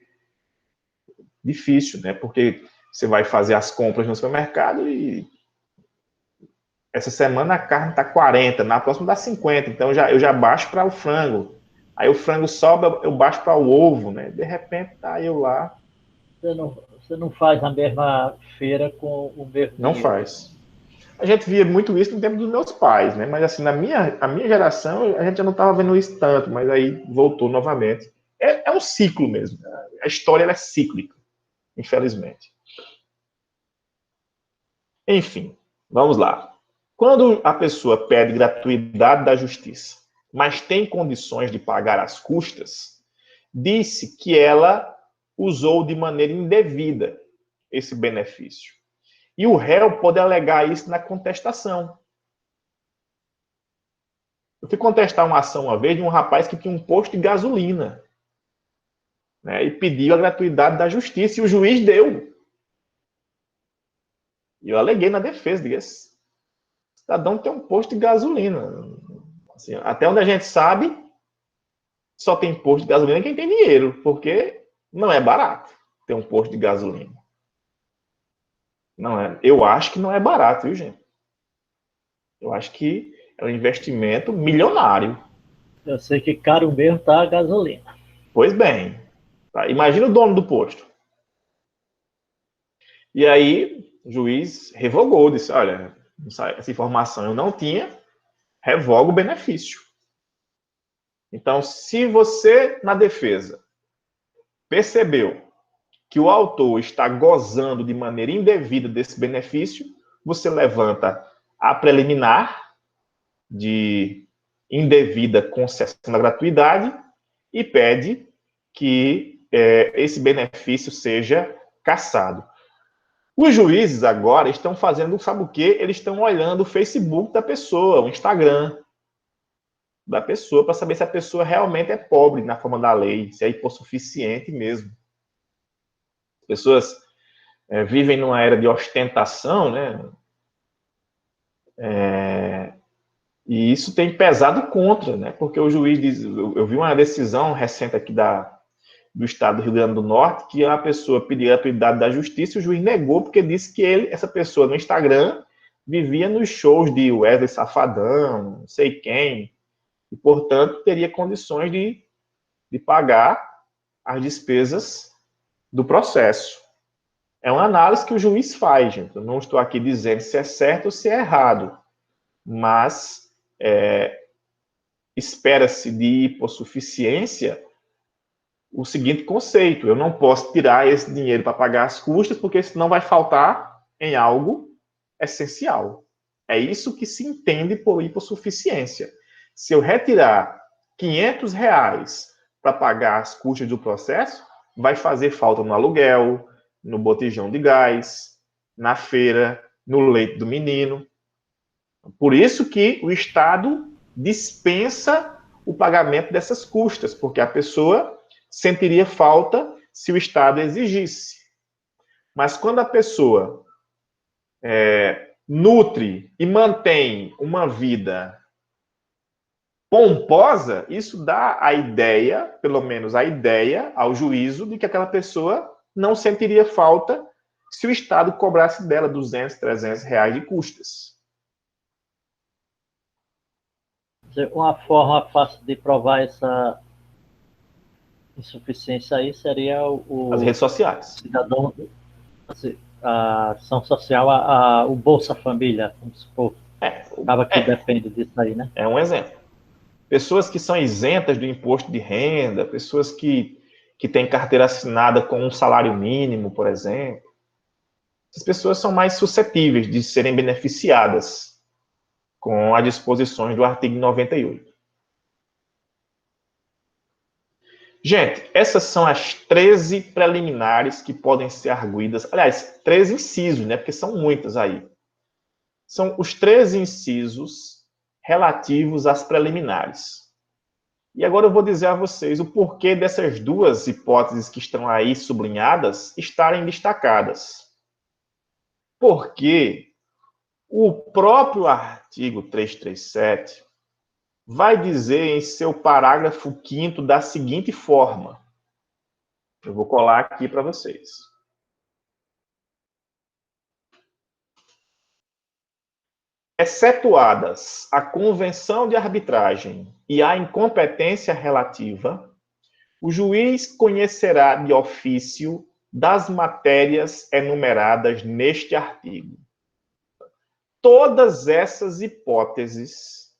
difícil, né? Porque você vai fazer as compras no supermercado e essa semana a carne está 40, na próxima dá 50, então eu já baixo para o frango. Aí o frango sobe, eu baixo para o ovo, né? De repente tá eu lá. Você não faz a mesma feira com o mesmo Não dinheiro. faz. A gente via muito isso no tempo dos meus pais, né? Mas assim, a minha geração, a gente já não estava vendo isso tanto, mas aí voltou novamente. É um ciclo mesmo. A história ela é cíclica, infelizmente. Enfim, vamos lá. Quando a pessoa pede gratuidade da justiça, mas tem condições de pagar as custas, disse que ela usou de maneira indevida esse benefício. E o réu pode alegar isso na contestação. Eu fui contestar uma ação uma vez de um rapaz que tinha um posto de gasolina, né, e pediu a gratuidade da justiça, e o juiz deu. E eu aleguei na defesa, disse, esse cidadão tem um posto de gasolina. Assim, até onde a gente sabe, só tem posto de gasolina quem tem dinheiro, porque não é barato ter um posto de gasolina. Não é. Eu acho que não é barato, viu, gente? Eu acho que é um investimento milionário. Eu sei que caro mesmo tá a gasolina. Pois bem, tá? Imagina o dono do posto. E aí, o juiz revogou, disse, olha, essa informação eu não tinha, revoga o benefício. Então, se você, na defesa, percebeu que o autor está gozando de maneira indevida desse benefício, você levanta a preliminar de indevida concessão da gratuidade e pede que esse benefício seja cassado. Os juízes agora estão fazendo, sabe o quê? Eles estão olhando o Facebook da pessoa, o Instagram da pessoa, para saber se a pessoa realmente é pobre na forma da lei, se é hipossuficiente mesmo. As pessoas vivem numa era de ostentação, né? E isso tem pesado contra, né? Porque o juiz diz, eu vi uma decisão recente aqui do estado do Rio Grande do Norte, que a pessoa pediu a gratuidade da justiça e o juiz negou, porque disse que essa pessoa no Instagram vivia nos shows de Wesley Safadão, não sei quem, e, portanto, teria condições de pagar as despesas do processo. É uma análise que o juiz faz, gente. Eu não estou aqui dizendo se é certo ou se é errado, mas espera-se de hipossuficiência o seguinte conceito: eu não posso tirar esse dinheiro para pagar as custas, porque senão vai faltar em algo essencial. É isso que se entende por hipossuficiência. Se eu retirar R$ 500 para pagar as custas do processo, vai fazer falta no aluguel, no botijão de gás, na feira, no leite do menino. Por isso que o Estado dispensa o pagamento dessas custas, porque a pessoa sentiria falta se o Estado exigisse. Mas quando a pessoa nutre e mantém uma vida pomposa, isso dá a ideia, pelo menos a ideia, ao juízo, de que aquela pessoa não sentiria falta se o Estado cobrasse dela R$ 200, R$ 300 de custas. Uma forma fácil de provar insuficiência aí seria As redes sociais. cidadão, a ação social, o Bolsa Família, vamos supor. Acaba que depende disso aí, né? É um exemplo. Pessoas que são isentas do imposto de renda, pessoas que têm carteira assinada com um salário mínimo, por exemplo. Essas pessoas são mais suscetíveis de serem beneficiadas com as disposições do artigo 98. Gente, essas são as 13 preliminares que podem ser arguidas. Aliás, 13 incisos, né? Porque são muitas aí. São os 13 incisos relativos às preliminares. E agora eu vou dizer a vocês o porquê dessas duas hipóteses que estão aí sublinhadas estarem destacadas. Porque o próprio artigo 337 vai dizer em seu parágrafo 5º da seguinte forma. Eu vou colar aqui para vocês. Excetuadas a convenção de arbitragem e a incompetência relativa, o juiz conhecerá de ofício das matérias enumeradas neste artigo. Todas essas hipóteses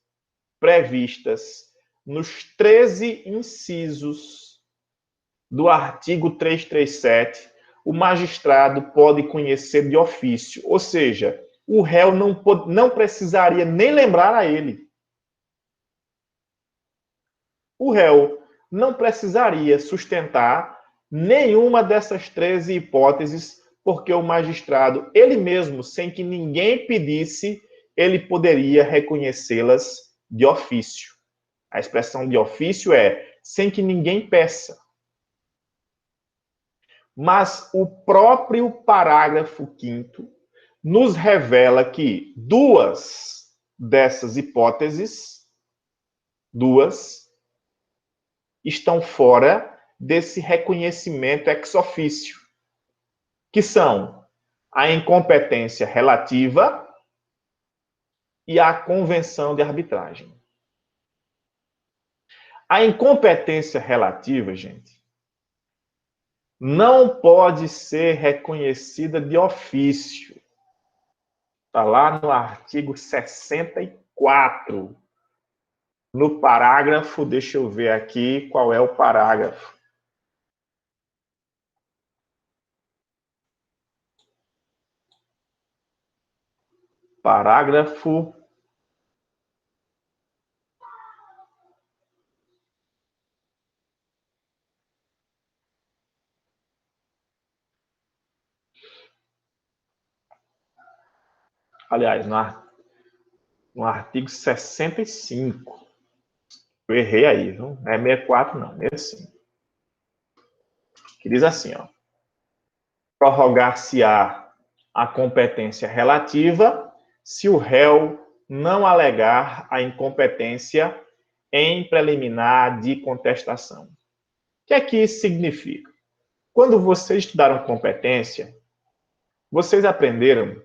previstas nos 13 incisos do artigo 337, o magistrado pode conhecer de ofício, ou seja, o réu não precisaria nem lembrar a ele. O réu não precisaria sustentar nenhuma dessas 13 hipóteses, porque o magistrado, ele mesmo, sem que ninguém pedisse, ele poderia reconhecê-las de ofício. A expressão de ofício é sem que ninguém peça. Mas o próprio parágrafo 5º nos revela que duas dessas hipóteses, estão fora desse reconhecimento ex officio, que são a incompetência relativa e a convenção de arbitragem. A incompetência relativa, gente, não pode ser reconhecida de ofício. Está lá no artigo 64, no parágrafo, deixa eu ver aqui qual é o parágrafo. Parágrafo aliás, no artigo 65. Eu errei aí, viu? Não é 64, não, é 65. Que diz assim, ó. Prorrogar-se-á a competência relativa se o réu não alegar a incompetência em preliminar de contestação. O que é que isso significa? Quando vocês estudaram competência, vocês aprenderam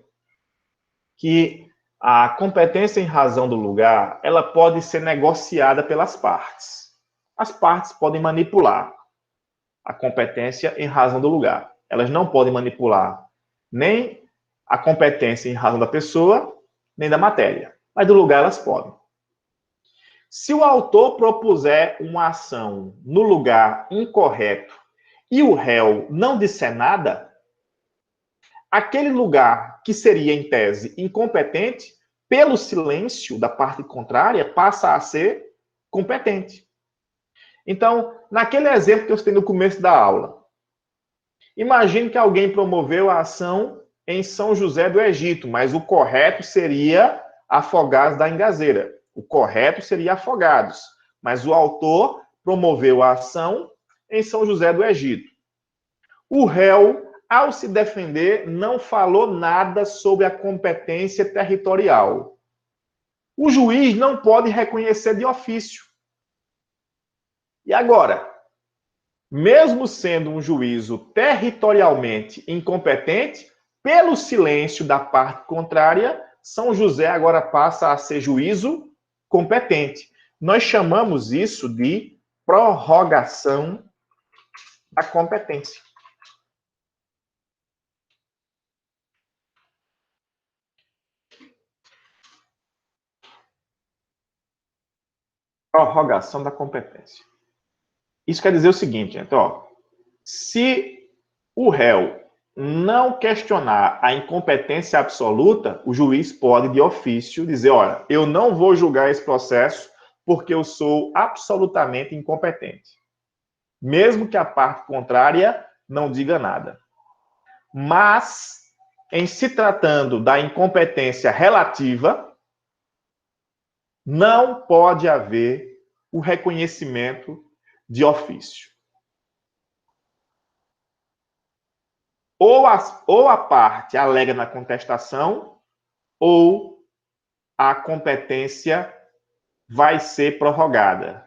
que a competência em razão do lugar, ela pode ser negociada pelas partes. As partes podem manipular a competência em razão do lugar. Elas não podem manipular nem a competência em razão da pessoa, nem da matéria. Mas do lugar elas podem. Se o autor propuser uma ação no lugar incorreto e o réu não disser nada, aquele lugar que seria, em tese, incompetente, pelo silêncio da parte contrária, passa a ser competente. Então, naquele exemplo que eu citei no começo da aula, imagine que alguém promoveu a ação em São José do Egito, mas o correto seria Afogados da Ingazeira. O correto seria Afogados, mas o autor promoveu a ação em São José do Egito. O réu, ao se defender, não falou nada sobre a competência territorial. O juiz não pode reconhecer de ofício. E agora, mesmo sendo um juízo territorialmente incompetente, pelo silêncio da parte contrária, São José agora passa a ser juízo competente. Nós chamamos isso de prorrogação a competência. Prorrogação da competência. Isso quer dizer o seguinte, gente, ó, se o réu não questionar a incompetência absoluta, o juiz pode, de ofício, dizer, olha, eu não vou julgar esse processo porque eu sou absolutamente incompetente. Mesmo que a parte contrária não diga nada. Mas, em se tratando da incompetência relativa, não pode haver o reconhecimento de ofício. Ou a parte alega na contestação, ou a competência vai ser prorrogada.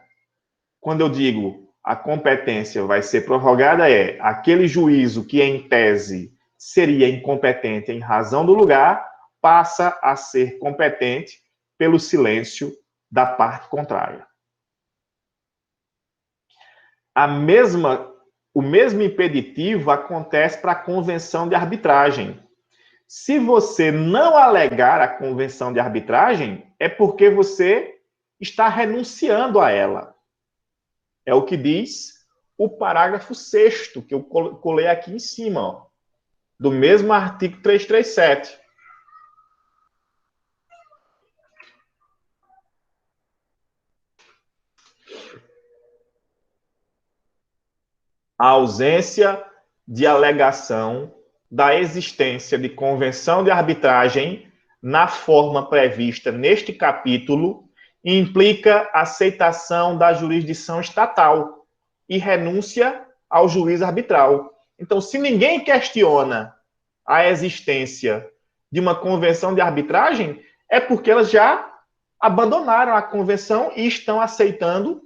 Quando eu digo a competência vai ser prorrogada, é aquele juízo que, em tese, seria incompetente em razão do lugar, passa a ser competente pelo silêncio da parte contrária. O mesmo impeditivo acontece para a convenção de arbitragem. Se você não alegar a convenção de arbitragem, é porque você está renunciando a ela. É o que diz o parágrafo 6º, que eu colei aqui em cima, ó, do mesmo artigo 337. A ausência de alegação da existência de convenção de arbitragem na forma prevista neste capítulo implica aceitação da jurisdição estatal e renúncia ao juiz arbitral. Então, se ninguém questiona a existência de uma convenção de arbitragem, é porque elas já abandonaram a convenção e estão aceitando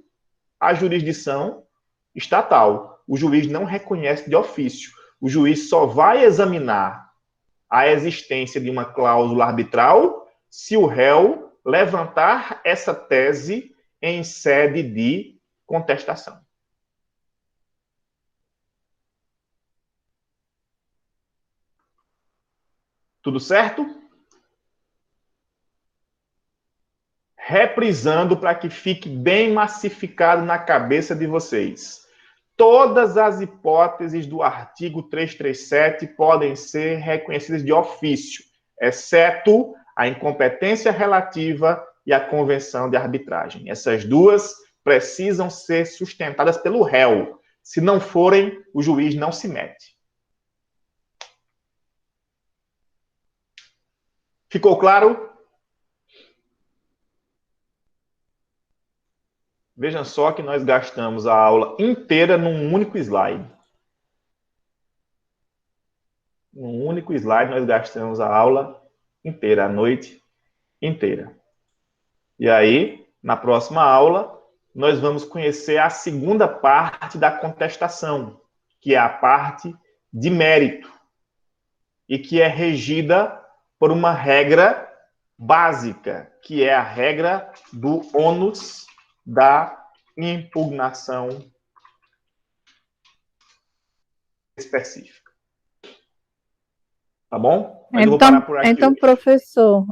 a jurisdição estatal. O juiz não reconhece de ofício. O juiz só vai examinar a existência de uma cláusula arbitral se o réu levantar essa tese em sede de contestação. Tudo certo? Reprisando para que fique bem massificado na cabeça de vocês. Todas as hipóteses do artigo 337 podem ser reconhecidas de ofício, exceto a incompetência relativa e a convenção de arbitragem. Essas duas precisam ser sustentadas pelo réu. Se não forem, o juiz não se mete. Ficou claro? Vejam só que nós gastamos a aula inteira num único slide. Num único slide nós gastamos a aula inteira, a noite inteira. E aí, na próxima aula, nós vamos conhecer a segunda parte da contestação, que é a parte de mérito, e que é regida por uma regra básica, que é a regra do ônus da impugnação específica. Tá bom? Mas eu vou parar por aqui então, hoje. professor,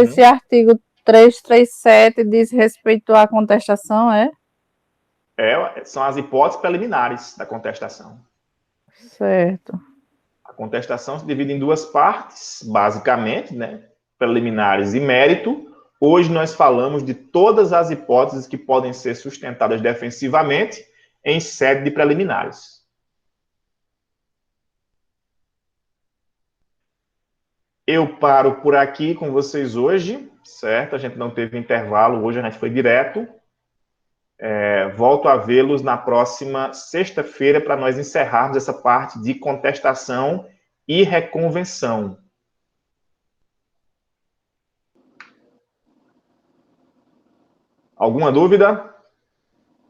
esse artigo 337 diz respeito à contestação, é? São as hipóteses preliminares da contestação. Certo. A contestação se divide em duas partes, basicamente, né? Preliminares e mérito. Hoje nós falamos de todas as hipóteses que podem ser sustentadas defensivamente em sede de preliminares. Eu paro por aqui com vocês hoje, certo? A gente não teve intervalo, hoje a gente foi direto. Volto a vê-los na próxima sexta-feira para nós encerrarmos essa parte de contestação e reconvenção. Alguma dúvida?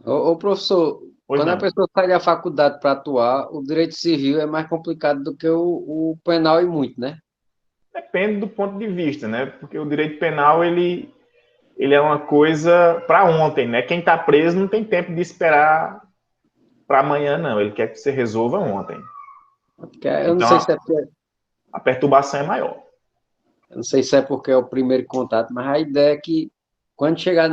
Ô professor, Pois quando não. a pessoa sai da faculdade para atuar, o direito civil é mais complicado do que o penal e muito, né? Depende do ponto de vista, né? Porque o direito penal, ele é uma coisa para ontem, né? Quem está preso não tem tempo de esperar para amanhã, não. Ele quer que você resolva ontem. Porque eu não Então, sei se é porque, a perturbação é maior. eu não sei se é porque é o primeiro contato, mas a ideia é que quando chegar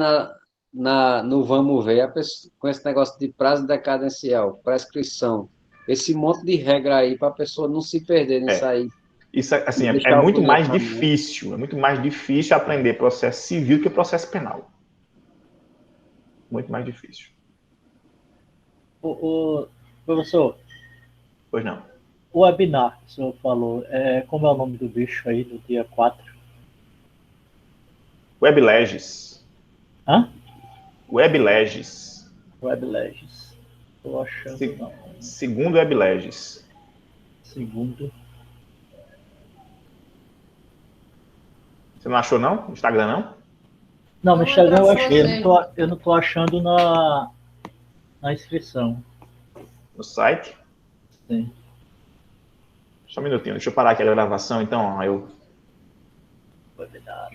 no vamos ver, a pessoa, com esse negócio de prazo decadencial, prescrição, esse monte de regra aí para a pessoa não se perder nisso aí. Isso assim, E é deixar o muito mais planejamento. difícil. É muito mais difícil aprender processo civil do que processo penal. Muito mais difícil. Professor, Pois não. o webinar que o senhor falou, como é o nome do bicho aí do dia 4? WebLegis. Hã? WebLegis. WebLegis. Estou achando não. Segundo WebLegis. Segundo. Você não achou, não? No Instagram, não? Não, no Instagram eu achei. você. Eu não tô achando na inscrição. No site? Sim. Só um minutinho. Deixa eu parar aqui a gravação, então. Aí eu... Webinar.